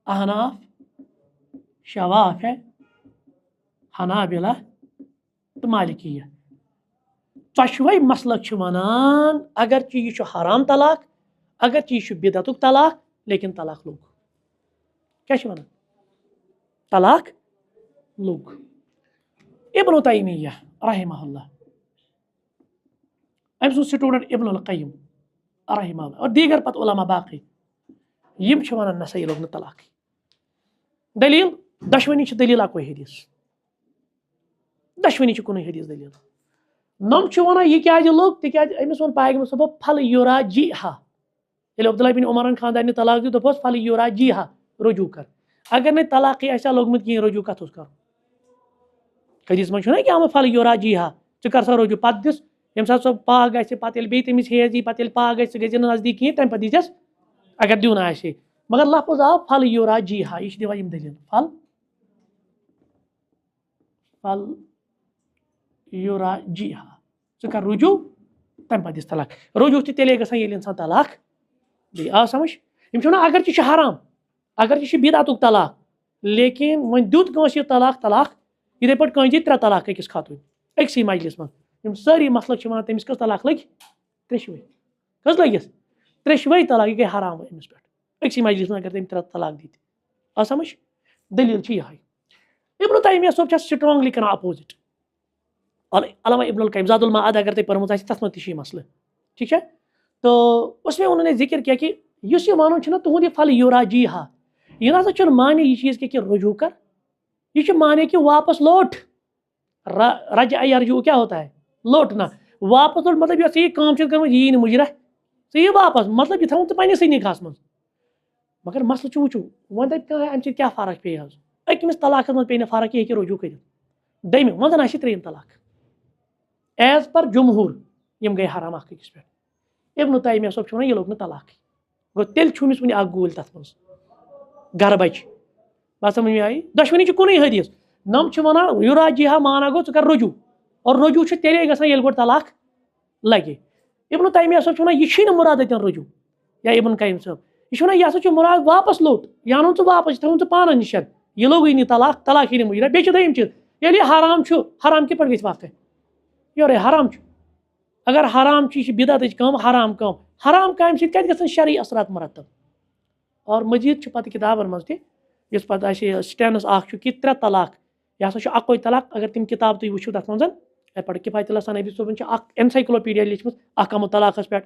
احناف شوافع حنابلہ تہٕ مالکیہ ژۄشوَے مسلک چھِ وَنان اگرچہِ یہِ چھُ حرام طلاق اگرچہِ یہِ چھُ بدعتُک طلاق لیکن طلاق لوٚگ کیٛاہ چھِ وَنان طلاق لوٚگ ابن تیمیہ رحمہ اللہ أمۍ سُنٛد سٹوٗڈنٛٹ ابن القیم رحمہ اللہ اور دیٖگر پتہٕ علما باقٕے یِم چھِ وَنان نسا یہِ لوٚگ نہٕ طلاقٕے دلیٖل دۄشوٕنی چھِ دلیٖل اکوے حدیٖث دۄشوٕنی چھِ کُنُے حدیٖث دلیٖل نۄم چھِ وَنان یہِ کیٛازِ لوٚگ تِکیٛازِ أمِس ووٚن پیغمبر صٲبو پھل یورا جی ہا ییٚلہِ عبداللہ بن عمرن خاندارنہِ طلاق دیُت دوٚپہوس پھل یورا جی ہا رجوٗع کر اگر نہٕ طلاقٕے آسہِ ہا لوٚگمُت کِہیٖنۍ رجوٗع کتھ اوس کرُن حدیٖث منٛز چھُنہ کیٛاہ آمُت پھل یورا جی ہا ژٕ کر سا رجوٗع پتہٕ دِس ییٚمہِ ساتہٕ سۄ پاک گژھِ پتہٕ ییٚلہِ بیٚیہِ تٔمِس حیض یی پتہٕ ییٚلہِ پاک گژھِ ژٕ گژھِ نہٕ نزدیٖک کِہیٖنۍ تمہِ پتہٕ دیٖزٮ۪س اگر دیُن آسہِ مگر لفظ آو پھل یورا جی ہا یہِ چھِ دِوان یِم دلیٖل پھل یورا جی ہا ژٕ کر رجوٗع تمہِ پتہٕ دِس طلاق رجوٗع تہِ تیٚلے گژھان ییٚلہِ اِنسان طلاق بیٚیہِ آو سمجھ یِم چھِ وَنان اگرچہِ چھُ حرام اگرچہِ چھُ بدعتُک طلاق لیکن وۄنۍ دیُت کٲنٛسہِ یہِ طلاق یِتھٕے پٲٹھۍ کٲنٛسہِ دِتۍ ترٛےٚ طلاق أکِس خاتوٗنۍ أکسٕے مجلِس منٛز یِم سٲری مسلک چھِ وَنان تٔمِس کٔژ طلاق لٔگۍ ترٛیشوَے کٔژ لٔگِس ترٛیشوَے طلاق یہِ گٔے حرام أمِس پٮ۪ٹھ أکسٕے مجلِس منٛز اگر تٔمۍ ترٛےٚ طلاق دِتۍ آو سمجھ دلیٖل چھِ یِہوٚے ابن تیمیہ صٲب چھِ سٹرانگلی کران اپوزِٹ اور علامہ ابن القیم زاد المعاد اگر تۄہہِ پٔرمٕژ آسہِ تتھ منٛز تہِ چھُ یہِ مسلہٕ ٹھیٖک چھا تو اس میں انہوں نے ذکر کیا کہ یُس یہِ وَنُن چھُنہ تُہُنٛد یہِ پھل یورا جی ہا یہِ نسا چھُنہٕ مانے یہِ چیٖز کہ رجوٗع کر یہ چھُ مانے کہ واپس لوٹ رجع یرجوع کیا ہوتا ہے لوٹنا واپس لوٹ مطلب یۄس یہِ کٲم چھِ کٔرمٕژ یہِ یی نہٕ مُجرا ژٕ یہِ واپس مطلب یہِ تھاوُن ژٕ پننِسٕے نِکاحس منٛز مگر مسلہٕ چھُ وٕچھو وۄنۍ دَپہِ کانٛہہ اَمہِ سۭتۍ کیٛاہ فرق پیٚیہِ حظ أکمِس طلاقس منٛز پیٚیہِ نہٕ فرق یہِ ہیٚکہِ رجوٗع کٔرِتھ دوٚیمہِ وۄنۍ زن آسہِ ترٛیٚیِم طلاق ایز پر جمہوٗر یِم گٔے حرام اکھ أکِس پٮ۪ٹھ ابن تیمیہ صٲب چھُ وَنان یہِ لوٚگ نہٕ طلاقٕے گوٚو تیٚلہِ چھُ أمِس وُنہِ اکھ گوٗلۍ تتھ منٛز گرٕ بچہِ بس سمجھ مےٚ آیہِ دۄشوٕنی چھِ کُنُے حدیٖث نۄم چھِ وَنان یورا جی ہا مانا گوٚو ژٕ کر رجوٗع اور رجوٗع چھُ تیٚلے گژھان ییٚلہِ گۄڈٕ طلاق لگہِ ابن تیمیہ صٲب چھُ وَنان یہِ چھُے نہٕ مُراد اَتٮ۪ن رجوٗع یا ابن قیم صٲب یہِ چھُ وَنان یہِ ہسا چھُ مُراد واپس لوٚٹ یہِ اَنُن ژٕ واپس یہِ تھاوُن ژٕ پانس نِش یہِ لوٚگُے نہٕ طلاق یی نہٕ مُجرا بیٚیہِ چھُ دوٚیِم چیٖز ییٚلہِ یہِ حرام چھُ حرام کِتھ پٲٹھۍ گژھِ واقع یورے حرام چھُ اگر حرام چھُ یہِ چھِ بدعتٕچ کٲم حرام کامہِ سۭتۍ کتہِ گژھن شرعی اثرات مرتب اور مزیٖد چھُ پتہٕ کِتابن منٛز تہِ یُس پتہٕ اَسہِ سٹینس اکھ چھُ کہِ ترٛےٚ طلاق یہِ ہسا چھُ اکوے طلاق اگر تِم کِتاب تُہۍ وٕچھِو تتھ منٛز یتھ پٮ۪ٹھ کِفایت اللہ ثنایی صٲبن چھِ اکھ اینسایکلوپیٖڈیا لیٖچھمٕژ احکام طلاقس پٮ۪ٹھ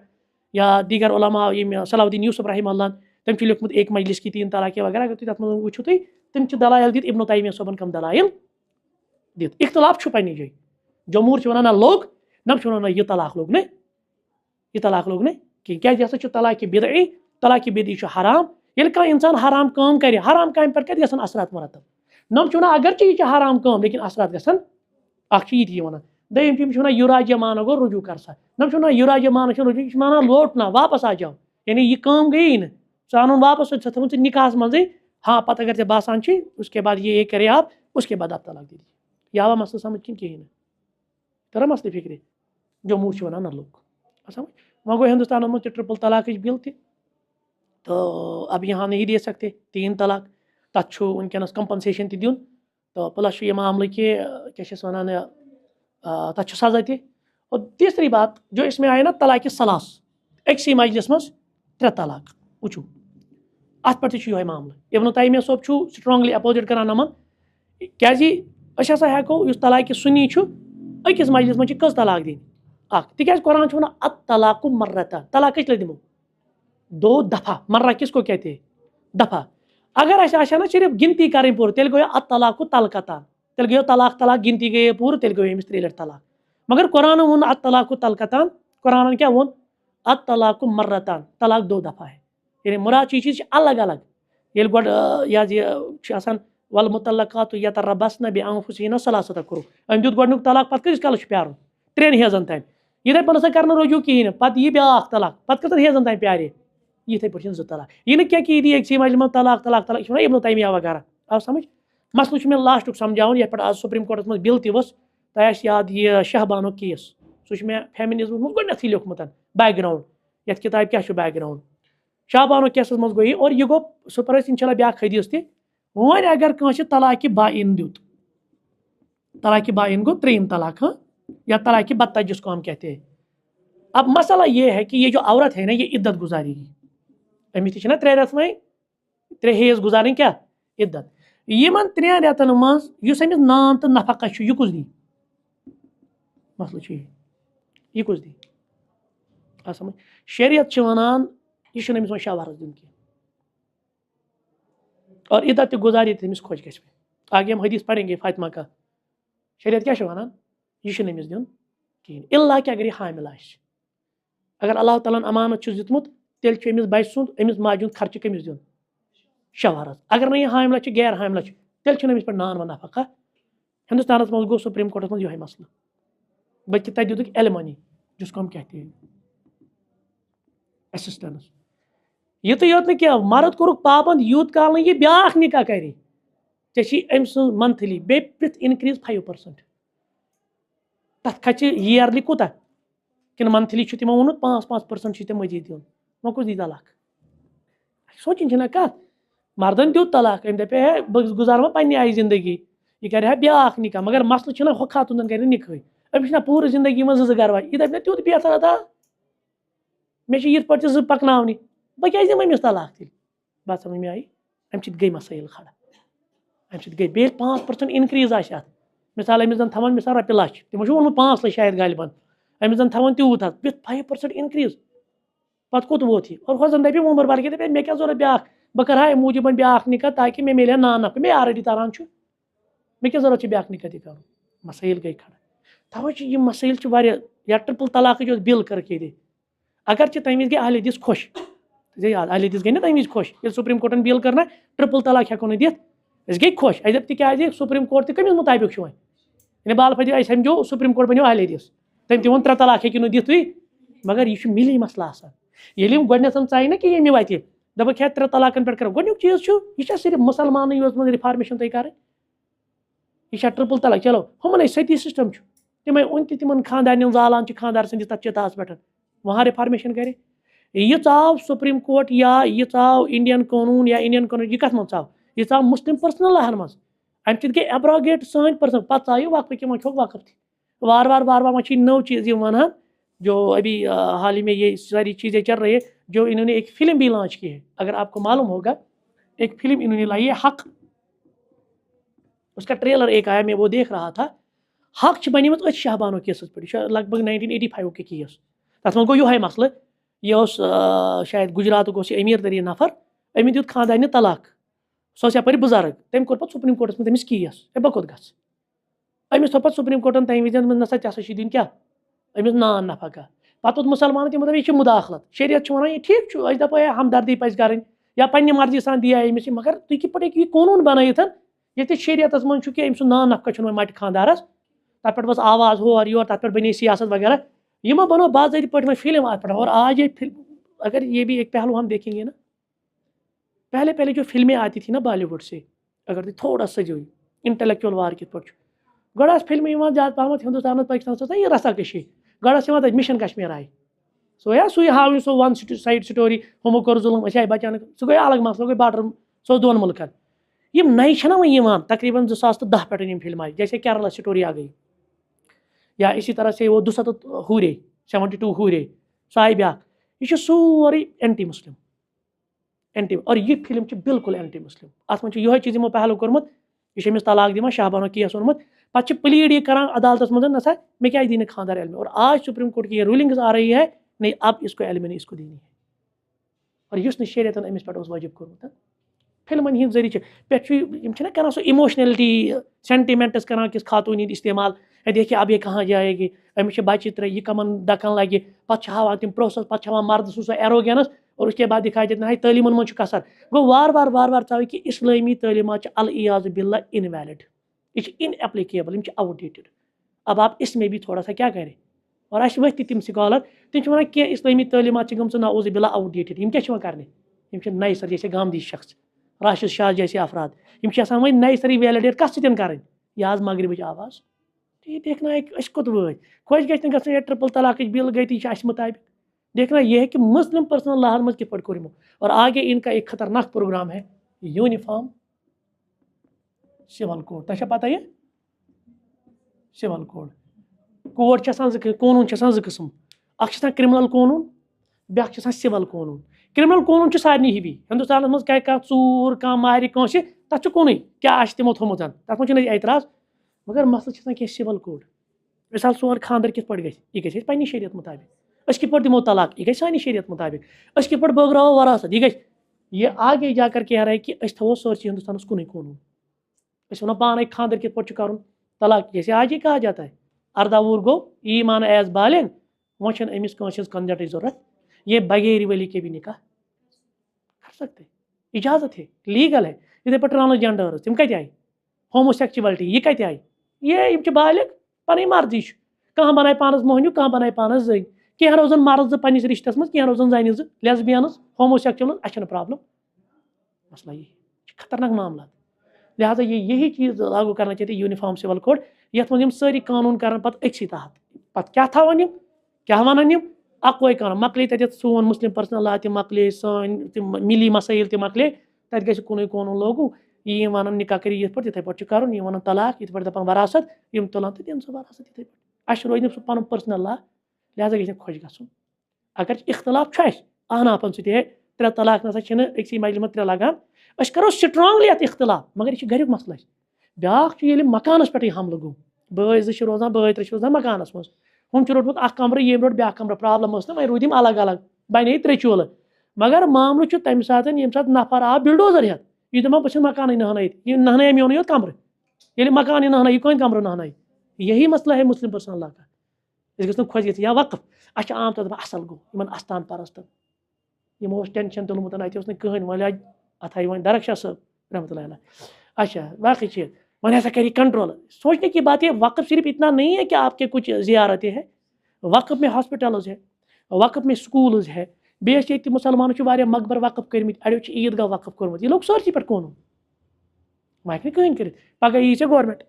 یا دیٖگر علما یِم صلاح الدین یوٗسف رحمہ اللہ تٔمۍ چھُ لیوٗکھمُت ایک مجلس کی تین طلاقے وغیرہ اگر تُہۍ تتھ منٛز وٕچھِو تُہۍ تِم چھِ دلایل دِتھ ابن تیمیہ صٲبن کم دلایل دِتھ اختلاف چھُ پننہِ جایہِ جمہوٗر چھِ وَنان نہ لوٚگ نۄم چھِ وَنان نہ یہِ طلاق لوٚگ نہٕ کِہیٖنۍ کیٛازِ یہِ ہسا چھُ طلاقہِ بدعی طلاقہِ بدعی چھُ حرام ییٚلہِ کانٛہہ اِنسان حرام کٲم کرِ حرام کامہِ پٮ۪ٹھ کتہِ گژھن اثرات مرتب نۄم چھِ وَنان اگرچہِ یہِ چھِ حرام کٲم لیکن اثرات گژھن اکھ چھِ یہِ تہِ وَنان دویم چیز یوراجیہ مانا گو رجوع کر سا نہ یوراجیہ مانا رجوع یہ مانا لوٹنا واپس آ جاؤ یعنی یہ کام گئی نا ژٕ واپس ژٕ نکاحس منزے ہاں پتہ اگر ژےٚ باسان چھی اس کے بعد یہ کرے آپ اس کے بعد آپ طلاق دے دیجیے یہ آوا مسئلہ سمجھ کن کہین ترا مسئلہ فکر جموں ونان نہ لوگ سمجھ وہاں گو ہندوستان میں ٹرپل طلاق بل تھی تو اب یہاں نہیں دے سکتے 3 طلاق تک ونکس کمپنسیشن تہ دین تو پلس یہ معاملہ کہ کیا ونان تک سزا تہ اور تیسری بات جو اس میں آئے نا طلاق ثلاث اکسی مجلس مز 3 طلاق وچو ات پہ یہ معاملہ ابن تیمیہ صوب سٹرانگلی اپوزٹ کران نمن کیا ہیکو اس طلاق سنی اکس مجلس مجھ کس طلاق دین تکیاز قرآن ونان الطلاق مرتان طلاق کس دمو 2 دفعہ مرہ کس کو کہتے ہیں دفعہ اگر ایسا نا صرف گنتی کریں پور تیل گویا الطلاق طلقتان تیل گو طلاق گنتی گئی پور تیل گو امس 3 لٹ طلاق مگر قرآن ون الطلاق طلقتان قرآن کیا ون الطلاق مرتان طلاق 2 دفعہ ہے یعنی مراد یہ چیز الگ الگ یل گوڈ یہ والمطلقات یتربصن بانفسہن ثلاثۃ قروء ام دیت گۄڈنیُک طلاق پتہ کۭتِس کالس پیارُن 3 ہیزن تام یتھے پٲٹھۍ نسا کرنہٕ رجوع کِہیٖنۍ پتہٕ یی بیٛاکھ طلاق پتہٕ کٔژن ہیزن تام پیارے یتھے پٲٹھۍ 2 طلاق یہ نہٕ کینٛہہ کہ یہ دی أکسٕے مجلہِ منٛز طلاق طلاق طلاق یہ ابن تیمیہ وغیرہ آو سمجھ مسلہٕ چھُ مےٚ لاسٹُک سمجھاوُن یتھ پٮ۪ٹھ آز سپریم کورٹس منٛز بل تہِ ؤژھ تۄہہِ آسہِ یاد یہ شہبانُک کیس سُہ چھُ مےٚ فیمنزمس منٛز گۄڈنیٚتھٕے لیوکھمُت بیک گراوُنڈ یتھ کتابہِ کیاہ چھُ بیک گراوُنڈ شہبانُک کیسس منٛز گوٚو یہِ اور یہِ گوٚو سُہ پرو أسۍ انشاء اللہ بیٛاکھ حدیث تہِ وۄنۍ اگر کٲنٛسہِ طلاقہِ بائن دیُت طلاقہِ بائن گوٚو 3یم طلاق ہاں یا طلاقہِ بدتر جس کو ہم کہتے ہیں اب مسئلہ یہ ہے کہ یہ جو عورت ہے نا یہ عدت گزارے گی امس تھی نا 3 رٮ۪تھ وۄنۍ 3 ہیز گزارن کیا عدت یمن 3 رٮ۪تن منٛز یُس أمِس نان تہٕ نفقہ چھُ یہِ کُس دی مسئلہ چھُ یہ کُس دی آ سمجھ شریعت چھِ ونان یہ چھُنہٕ أمِس وۄنۍ شاوہرس دیُن کینٛہہ اور عدت تہِ گزارِ تٔمِس خۄش گژھِ آگے ہم حدیث پڑھیں گے فاطمہ کا شریعت کیا چھُ ونان یہ چھُنہٕ أمِس دیُن کِہیٖنۍ الا کہ اگر یہ حامل آسہِ اگر اللہ تعالیٰ امانت چھُس دیُتمُت تیٚلہِ چھُ أمِس بچہِ سُنٛد أمِس ماجہِ ہُنٛد خرچہٕ کٔمِس دیُن شوہرس اگر نہٕ یہِ حاملہ چھِ غیر حاملہ چھِ تیٚلہِ چھُنہٕ أمِس پٮ۪ٹھ نان و نفقہ ہندوستانس منٛز گوٚو سپریم کورٹس منٛز یِہوٚے مسلہٕ بلکہ تتہِ دِتُکھ ایلمنی جس کو ہم کہتے ہیں اسسٹنس یُتُے یوت نہٕ کینٛہہ مرد کوٚرُکھ پابند یوٗت کال نہٕ یہِ بیٛاکھ نکاح کرِ ژےٚ چھی أمۍ سٕنٛز منتھلی بیٚیہِ پرٛٮ۪تھ انکریٖز 5% تتھ کھژِ یِیرلی کوٗتاہ کِنہٕ منتھلی چھُ تِمو ووٚنمُت 5% چھُ ژےٚ مزیٖد دیُن وۄنۍ کُس دی طلاق سونچِنۍ چھِنہ کتھ مردن دیُت طلاق أمۍ دپے ہے بہٕ گُزارٕ وۄنۍ پننہِ آیہِ زندگی یہِ کرِ ہا بیٛاکھ نکاح مگر مسلہٕ چھُنہ ہُہ خاتوٗنن کرِ نہٕ نِکاحٕے أمِس چھِنہ پوٗرٕ زندگی منٛز 2 گرٕ واجہِ یہِ دپہِ نہ تیُتھ بہتر ادا مےٚ چھِ یِتھ پٲٹھۍ تہِ 2 پکناونہِ بہٕ کیازِ دِمہٕ أمِس طلاق تیٚلہِ بات سمجھ مےٚ آیہِ امہِ سۭتۍ گٔے مسٲیل کھڑا امہِ سۭتۍ گٔے بیٚیہِ 5% انکریٖز آسہِ اتھ مثال أمِس زن تھاوان مثال رۄپیہِ لچھ تِمو چھُ ووٚنمُت 5 لچھ شاید غالبن أمِس زن تھاوان تیوٗت حظ وِتھ 5% انکریٖز پتہٕ کوٚت ووت یہِ اور ہۄ زن دپہِ عمر بھر کے دپہِ مےٚ کیٛاہ ضوٚرتھ بیٛاکھ بہٕ کرٕ ہا امہِ موٗجوٗب بیٛاکھ نکاح تاکہِ مےٚ مِلہِ ہا نان نفقہٕ مےٚ آلریڈی تران چھُ مےٚ کیٛاہ ضوٚرتھ چھُ بیٛاکھ نکاح تہِ کرُن مسٲیل گٔے کھڑا تَوَے چھِ یِم مسٲیل چھِ واریاہ یا ٹرپل طلاقٕچ یۄس بل کٔرٕکھ ییٚتہِ اگرچہِ تمہِ وِزِ گٔے اہل حدیث خۄش یاد اہل حدیث گٔے نہ تمہِ وِزِ خۄش ییٚلہِ سپریم کورٹن بل کٔر نا ٹرپل طلاق ہٮ۪کو نہٕ دِتھ أسۍ گٔے خۄش اَسہِ دوٚپ تِکیازِ سپریم کورٹ تہِ کٔمِس مُطابق چھُ وۄنۍ یعنی بال فٲیدٕ أسۍ سمجھو سپریم کورٹ بنیو اہل حدیث تٔمۍ تہِ ووٚن 3 طلاق ہیٚکِو نہٕ دِتھ تُہۍ مگر یہِ چھُ مِلی مسلہٕ آسان ییٚلہِ یِم گۄڈنیٚتھ ژایہِ نا کہِ ییٚمہِ وتہِ دپکھ ہے 3 طلاقن پٮ۪ٹھ کرو گۄڈنیُک چیٖز چھُ یہِ چھا صرف مُسلمانٕے یوت منٛز رِفارمیشن تۄہہِ کرٕنۍ یہِ چھا ٹرپل طلاق چلو ہُمن ستی سسٹم چھُ تِمے وُنہِ تہِ تِمن خاندارنٮ۪ن زالان چھِ خاندار سٕنٛدِس تتھ چِتاہس پٮ۪ٹھ وہاں رِفارمیشن کرِ یہِ ژاو سپریم کورٹ یا یہِ ژاو انڈین قونوٗن یا انڈین قونوٗن یہِ کتھ منٛز ژاو یہِ ژاو مسلم پٔرسنل لاہن منٛز امہِ سۭتۍ گٔے ایبراگیٹ سٲنۍ پٔرسنل پتہٕ ژاو یہِ وقفہٕ کہِ وۄنۍ چھُکھ وقف تہِ وار وار وۄنۍ چھِ نٔو چیٖز یِم ونان جو ابھی حال ہی میں یہ ساری چیزیں چل رہی ہے جو انہوں نے ایک فلم بھی لانچ کی ہے اگر آپ کو معلوم ہوگا ایک فلم انہوں نے لائی ہے حق اس کا ٹریلر ایک آیا میں وہ دیکھ رہا تھا حق بنیمت أتھۍ شہبانو کیسس پٮ۪ٹھ یہ لگ بھگ 1985 کے کیس تتھ منٛز گوٚو یِہوٚے مسلہٕ یہِ اوس شاید گُجراتُک اوس یہِ أمیٖر تریٖن نفر أمۍ دیُت خاندارنہِ طلاق سۄ ٲس یپٲرۍ بُزرگ تٔمۍ کوٚر پتہٕ سپریم کورٹس منٛز تٔمِس کیس ہے بہٕ کوٚت گژھٕ أمِس تھوٚو پتہٕ سپریم کورٹن تمہِ وِزِ نسا ژےٚ ہسا چھِ دِنۍ کیٛاہ أمِس نان نفقہ پتہٕ اوس مُسلمانن تِمو دوٚپ یہِ چھِ مُداخلت شریعت چھُ ونان یہِ ٹھیٖک چھُ أسۍ دپو ہے ہمدردی پزِ کرٕنۍ یا پننہِ مرضی سان دِیا أمِس یہِ مگر تُہۍ کِتھ پٲٹھۍ ہیٚکِو یہِ قونوٗن بنٲیِتھ ییٚتہِ شریعتس منٛز چھُ کہِ أمۍ سُنٛد نان نفقہ چھُنہٕ وۄنۍ مٹہِ خاندارس تَتھ پٮ۪ٹھ ؤژھ آواز ہور یور تَتھ پٮ۪ٹھ بنے سیاست وغیرہ یہ ما بنو باضابطہ پٲٹھۍ وۄنۍ فلم اَتھ پٮ۪ٹھ اور آج یہ فلم اگر یہ بھی ایک پہلو ہم دیکھیں گے نا پہلے پہلے جو فلمیں آتی تھی نا بالی ووڈ سے اگر تھی تھوڑا سجو انٹلیکچوئل وار کِتھ پٲٹھۍ چھُ گۄڈٕ آسہٕ فلمہٕ یِوان زیادٕ پَہمَتھ ہِندوستانَس پٲکِستانَس ٲس نا یہِ رسا کٔشی گۄڈٕ ٲس یِوان تَتہِ مِشن کشمیٖر آیہِ سُے ہاوٕنۍ سُہ وَن سایڈ سٹوری ہُمو کوٚر ظُلم أسۍ آیہِ بَچاونہٕ سُہ گٔے الگ مسلہٕ گٔے باڈر سُہ اوس دۄن مُلکن یِم نَیہِ چھِنہ وۄنۍ یِوان تقریٖباً 2010 پٮ۪ٹھ یِم فلمہٕ آیہِ جیسے کیرلا سٹوری آ گئی یا اسی طرح سے وہ 200 ہورے 72 ہورے سُہ آیہِ بیٛاکھ یہِ چھُ سورُے اینٹی مسلم اینٹی اور یہ فلم چھِ بالکل اینٹی مسلم اَتھ منٛز چھُ یِہوے چیٖز یِمو پہلو کوٚرمُت یہِ چھُ أمِس طلاق دِوان شاہبانو کیس اوٚنمُت پَتہٕ چھِ پلیٖڈ یہِ کران عدالتس منٛز نسا مےٚ کیازِ دی نہٕ خاندار علمہِ اور آج سپریم کورٹ کی یہ رولنگز آ رہی ہے نہیں اب اس کو علم نہیں اس کو دینی ہے اور یُس نہٕ شریعتن أمِس پٮ۪ٹھ اوس وٲجِب کوٚرمُت فلمن ہِنٛدۍ ذٔریعہٕ چھِ پٮ۪ٹھ چھُ یِم چھِنہ کران سُہ اِموشنلٹی سینٹِمنٹس کران کِس خاتوٗن ہِنٛدۍ استعمال دیکھیے اب یہ کہاں جائے گی أمِس چھِ بچہِ ترٛےٚ یہِ کمن ڈکن لگہِ پتہٕ چھِ ہاوان تِم پروسیس پتہٕ چھِ ہاوان مردٕ سُہ ایروگینس اور اس کے بعد دکھایا جاتا ہے تعلیمن منٛز چھُ کثر گوٚو وار ژاو کہِ اسلٲمی تعلیمات چھِ العیاذ باللہ انویلڈ یہ چھِ ان ایپلِکیبل یِم چھِ آؤٹ ڈیٹڈ اب آپ اس میں بھی تھوڑا سا کیا کریں اور اَسہِ ؤتھۍ تہِ تِم سکالر تِم چھِ وَنان کینٛہہ اسلٲمی تعلیمات چھِ گٔمژٕ نعوذ باللہ آؤٹ ڈیٹڈ یِم کیاہ چھِ وۄنۍ کرنہِ یِم چھِ نئے سر جیسے گاندھی شخص راشد شاہ جیسے افراد یِم چھِ آسان وۄنۍ نئے سری ویلڈیٹ کتھ سۭتۍ کرٕنۍ یہِ آز مغربٕچ آواز یہ دیکھنا ہے کہ أسۍ کوٚت وٲتۍ خۄش گژھِ نہٕ گژھٕنۍ ٹرپل طلاقٕچ بل گئی تھی اَسہِ مطابق دیکھنا یہ ہے کہ مسلم پرسنل لاہن منٛز کِتھ پٲٹھۍ کوٚر یِمو اور آگے ان کا ایک خطرناک پروگرام ہے یونیفارم سول کوڈ تۄہہِ چھا پتہ یہِ سول کوڈ چھِ آسان قونوٗن چھِ آسان زٕ قٕسم اکھ چھِ آسان کرمنل قونوٗن بیاکھ چھِ آسان سول قونوٗن کرمنل قونوٗن چھُ سارنٕے ہِوی ہندوستانس منٛز کرِ کانٛہہ ژوٗر کانٛہہ مارِ کٲنٛسہِ تتھ چھُ کُنُے کیاہ آسہِ تِمو تھوٚمُت تتھ منٛز چھُنہٕ اعتراض مگر مسلہٕ چھِ آسان کینٛہہ سول کوڈ مثال سون خاندر کِتھ پٲٹھۍ گژھِ یہِ گژھِ اَسہِ پننہِ شریعت مطابق أسۍ کِتھ پٲٹھۍ دِمو طلاق یہِ گژھِ سانہِ شریعت مطابق أسۍ کِتھ پٲٹھۍ بٲگراوو وراثت یہِ گژھِ یہ آگے جا کر کہہ رہا ہے کہ أسۍ تھاوو سٲرسٕے ہندوستانس کُنُے قونوٗن أسۍ وَنو پانے خاندر کِتھ پٲٹھۍ چھُ کرُن طلاق جیسے آج یہ کہا جاتا ہے 18 وُہُر گوٚو یی مانہٕ ایز بالغ وۄنۍ چھنہٕ أمِس کٲنٛسہِ ہٕنٛز کنزنٹٕچ ضوٚرتھ یہ بغیر ولی کے بھی نکاح کر سکتے اجازت ہے لیگل ہے یِتھے پٲٹھۍ ٹرانسجینڈٲرٕز تِم کتہِ آیہِ ہوموسیکچویلٹی یہِ کتہِ آیہِ یہ یِم چھِ بالغ پنٕنۍ مرضی چھُ کانٛہہ بنایہِ پانس موہنیوٗ کانٛہہ بنایہِ پانس زٔنۍ کینٛہہ روزن مرد زٕ پننِس رشتس منٛز کینٛہہ روزن زنہِ زٕ لیسبینز ہوموسیکچوَلز اَسہِ چھنہٕ پرابلم مسئلہ یہ چھِ خطرناک معاملات لہٰذا یہی چیز لاگو کرنا چاہیے یونیفارم سول کوڈ یتھ منٛز یِم سٲری قانوٗن کرن پتہٕ أکسٕے تحت پتہٕ کیاہ تھاون یِم کیاہ ونن یِم اکوے قانوٗن مۄکلے تتٮ۪تھ سون مسلم پرسنل لا تہِ مۄکلے سٲنۍ تِم ملی مسٲیل تہِ مۄکلے تتہِ گژھِ کُنُے قونوٗن لاگوٗ یِم ونن نکاح کٔرِو یِتھ پٲٹھۍ یِتھے پٲٹھۍ چھُ کرُن یِم ونن طلاق یِتھ پٲٹھۍ دپان وراثت یِم تُلن تہٕ دِن سُہ وراثت یِتھے پٲٹھۍ اَسہِ روزِ نہٕ سُہ پنُن پٔرسنل لا لہٰذا گژھِ نہٕ خۄش گژھُن اگر اختلاف چھُ اَسہِ احنافن سۭتۍ ہے 3 طلاق نسا چھِنہٕ أکسٕے مجلہِ منٛز 3 لگان أسۍ کرو سٹرانگلی اتھ اختلاف مگر یہِ چھُ گریُک مسلہٕ اَسہِ بیاکھ چھُ ییٚلہِ مکانس پٮ۪ٹھٕے حملہٕ گوٚو بٲے 2 چھِ روزان بٲے 3 چھِ روزان مکانس منٛز ہُم چھُ روٚٹمُت اکھ کمرٕ ییٚمۍ روٚٹ بیاکھ کمرٕ پرابلم ٲس نہٕ وۄنۍ روٗدۍ یِم الگ الگ بنے 3 چوٗلہٕ مگر معاملہٕ چھُ تمہِ ساتہٕ ییٚمہِ ساتہٕ نفر آو بلڈوزر ہٮ۪تھ یہِ دپان بہٕ چھُس مکانٕے نہنٲیِتھ یہِ نہنٲیا میونُے یوت کمرٕ ییٚلہِ مکانٕے نہنٲیِو یہِ کٕہٕنٛدۍ کمرٕ نہنٲیِو یہی مسئلہ ہے مسلم پرسنل لا کا أسۍ گژھِ نہٕ خۄش گژھِ یا وقف اَسہِ چھِ عام طور دپان اصل گوٚو یِمن استان پرستن یِمو اوس ٹینشن تُلمُت اَتہِ اوس نہٕ کٕہٕنۍ وۄنۍ لج اتھ آیہِ وۄنۍ درخشاہ صٲب رحمۃ اللہ علیہ اچھا باقی چیز وۄنۍ ہسا کری کنٹرول سوچنے کی بات یہ وقف صرف اتنا نہیں ہے کہ آپ کے کچھ زیارتیں ہیں وقف میں ہاسپٹلز ہے وقف میں سکولز ہے بیٚیہِ چھِ ییٚتہِ مُسلمانو چھِ واریاہ مقبر وقف کٔرمٕتۍ اَڑیو چھِ عیٖدگاہ وقف کوٚرمُت یہِ لوٚگ سٲرسٕے پٮ۪ٹھ قونوٗن وۄنۍ ہیٚکہِ نہٕ کٕہٕنۍ کٔرِتھ پگاہ یی ژےٚ گورمٮ۪نٛٹ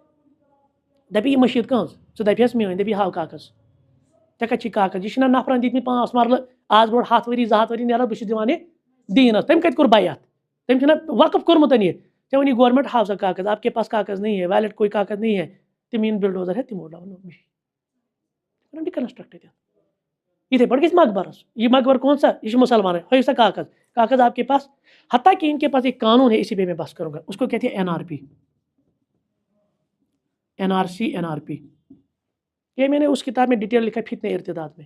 دَپہِ یہِ مٔشیٖد کٕہٕنٛز ژٕ دَپہَس میٛٲنۍ دَپہِ ہاو کاغذ ژےٚ کَتہِ چھی کاغذ یہِ چھِنہ نفرن دِتمٕتۍ 5 مرلہٕ آز برونٛٹھ 100 ؤری 200 ؤری نیران بہٕ چھُس دِوان یہِ دیٖنس تٔمۍ کَتہِ کوٚر بیعت تٔمۍ چھُنہ وقف کوٚرمُت یہِ ژےٚ ووٚنی گورمٮ۪نٛٹ ہاو سا کاغذ آپ کے پاس کاغذ نہیں ہے ویلڈ کوئی کاغذ نہیں ہے تِم یِن بلڈوزر ہے تِمو ڈاوُن مِشیٖن ڈِکنسٹرکٹ تہِ یِتھے پٲٹھۍ گژھِ مقبرس یہ مقبر کون سا یہ مسلمان ہے ہٲیِو سا کاغذ آپ کے پاس حتیٰ کہ ان کے پاس ایک قانون ہے اسی پہ میں بس کروں گا اس کو کہتے ہیں NRP NRC یہ میں نے اس کتاب میں ڈیٹیل لکھا فتنہ ارتداد میں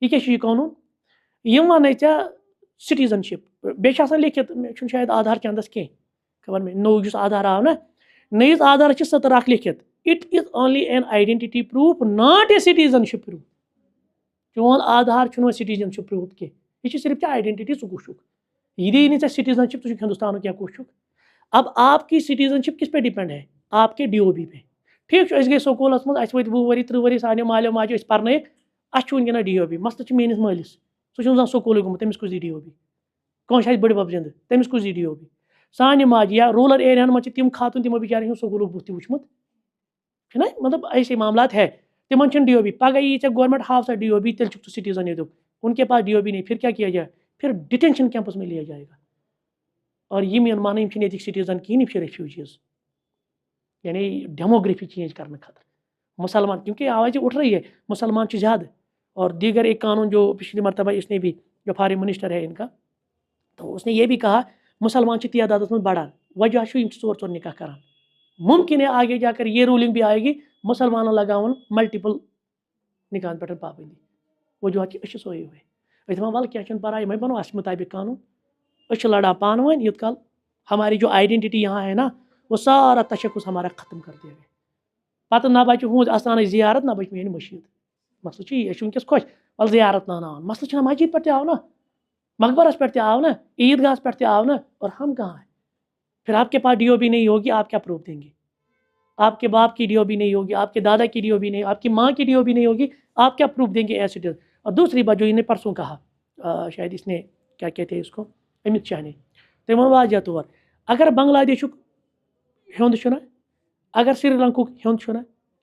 یہ کیا یہ قانون یم ون سٹیزن شپ بیٚیہِ چھُ آسان لیکھِتھ مےٚ چھُنہٕ شاید آدھار چندس کینٛہہ خبر مےٚ نوٚو یُس آدھار آو نا نٔیِس آدھارس چھِ سطر اکھ لیکھِتھ it is only an identity proof not a citizenship proof چون آدھار چھُنہٕ وۄنۍ سٹیزنشپ پروف کینٛہہ یہِ چھِ صرف ژےٚ آئیڈینٹی ژٕ کُس چھُکھ یہِ دی نہٕ ژےٚ سٹیزنشپ ژٕ چھُکھ ہندوستانُک یا کُس چھُکھ اب آپ کی سٹیزنشپ کس پہ ڈیپینڈ ہے آپ کے DOB پہ ٹھیک اس گئی سکولس مز اس ورت 20 ؤری 30 ؤری سانیو مالیو ماجو اس پرنائک اس ونکس ڈی او بی مسلہٕ چھُ میٲنِس مٲلِس سُہ چھُنہٕ زانٛہہ سکوٗلٕے گوٚمُت تٔمِس کُس دی ڈی او بی کٲنٛسہِ آسہِ بٕڈِ بب زِنٛدٕ تٔمِس کُس دی ڈی او بی سانہِ ماجہِ یا روٗرل ایریاہن منٛز چھِ تِم خاتون تِمو بِچارٮ۪ن ہُنٛد سکوٗلُک بُتھ تہِ وٕچھمُت چھُنہ مطلب ایسے معاملات ہے تِمن چھُنہٕ ڈی او بی پگہہ یی ژےٚ گورمنٹ ہاو سا ڈی او بی تیٚلہِ چھُکھ ژٕ سٹیزن ییٚتیُک ان کے پاس ڈی او بی نہیں پھر کیا کیا جائے پھر ڈیٹینشن کیمپس میں لیا جائے گا اور یِم یِن ماننہٕ یِم چھِنہٕ ییٚتِکۍ سٹیزن کِہیٖنۍ یِم چھِ ریفیوجیز یعنی ڈیموگرافی چینج کرنے خاطر مسلمان کیونکہ آوازیں اٹھ رہی ہے مسلمان چھِ زیادہ اور دیگر ایک قانون جو پچھلی مرتبہ اس نے بھی جو فارن منسٹر ہے ان کا تو اس نے یہ بھی کہا مسلمان چھِ تعدادس منٛز بڑان وجہ چھُ یِم چھِ ژور ژور نکاح کران ممکن ہے آگے جا کر یہ رولنگ بھی آئے گی مسلمانن لگاون ملٹیپل نکاحن پٮ۪ٹھ پابندی وجوہات کہ أسۍ چھِ سوے ہوے أسۍ دپان وَلہٕ کینٛہہ چھُنہٕ پرواے یِمے بنو اَسہِ مطابق قانون أسۍ چھِ لڑان پانہٕ ؤنۍ یوٗت کال ہماری جو آئیڈینٹی یہاں ہے نا وہ سارا تشخص ہمارا ختم کر دیا گیا پتہٕ نہ بچہِ ہُہنٛز اَستانٕچ زیارت نہ بچہِ میٲنۍ مشیٖد مسلہٕ چھُ یی أسۍ چھِ وٕنکٮ۪س خۄش وَلہٕ زیارت ناناوان مسلہٕ چھُنہ مسجد پٮ۪ٹھ تہِ آو نا مقبرس پٮ۪ٹھ تہِ آو نا عیدگاہس پٮ۪ٹھ تہِ آو نا اور ہم کہاں ہیں پھر آپ کے پاس ڈی او بی نہیں ہوگی آپ کیا پروف دیں گے آپ کے باپ کی ڈی او بی نہیں ہوگی آپ کے دادا کی ڈی او بی نہیں آپ کی ماں کی ڈی او بی نہیں ہوگی آپ کیا پروف دیں گے ایز اٹ از اور دوسری بات جو انہیں پرسوں کہا شاید اس نے کیا کہتے ہیں اس کو امت شاہ نے تٔمۍ ووٚن واضح طور اگر بنگلہ دیشُک ہیوٚنٛد چھُنہ اگر سری لنکُک ہیوٚنٛد چھُنہ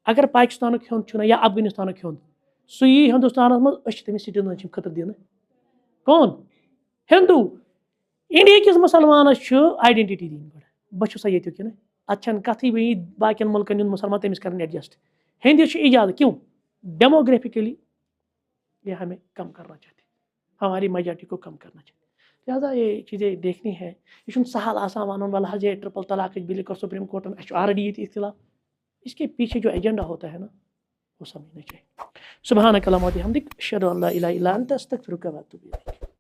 اگر پاکستانُک ہیوٚنٛد چھُنہ یا افغانستانُک ہیوٚنٛد سُہ یی ہندوستانس منٛز أسۍ چھِ تٔمِس سٹیزنشپ خٲطرٕ دِنہٕ کون ہندوٗ انڈیہکِس مسلمانس چھُ آیڈینٹی دِنۍ گۄڈٕ بہٕ چھُسا ییٚتیُک کِنہٕ اتھ چھنہٕ کتھٕے وۄنۍ باقین ملکن ہُنٛد مسلمان تٔمِس کرن ایڈجسٹ ہندِس چھُ ایجاد کیوں ڈیموگرافکلی یہ ہمیں کم کرنا چاہتے ہماری میجارٹی کو کم کرنا چاہتے لہٰذا یہ چیزیں دیکھنی ہے یہ چھُنہٕ سہل آسان ونُن ولہٕ حظ یہ ٹرپل طلاقٕچ بِلہِ کٔر سپریم کورٹن اَسہِ چھُ آلریڈی ییٚتہِ اختلاف اس کے پیچھے جو ایجنڈا ہوتا ہے نا وہ سمجھنا چاہیے سبحانک اللہم وبحمدک اشہدو ان لا الہ الا انت استغفرک واتوب الیک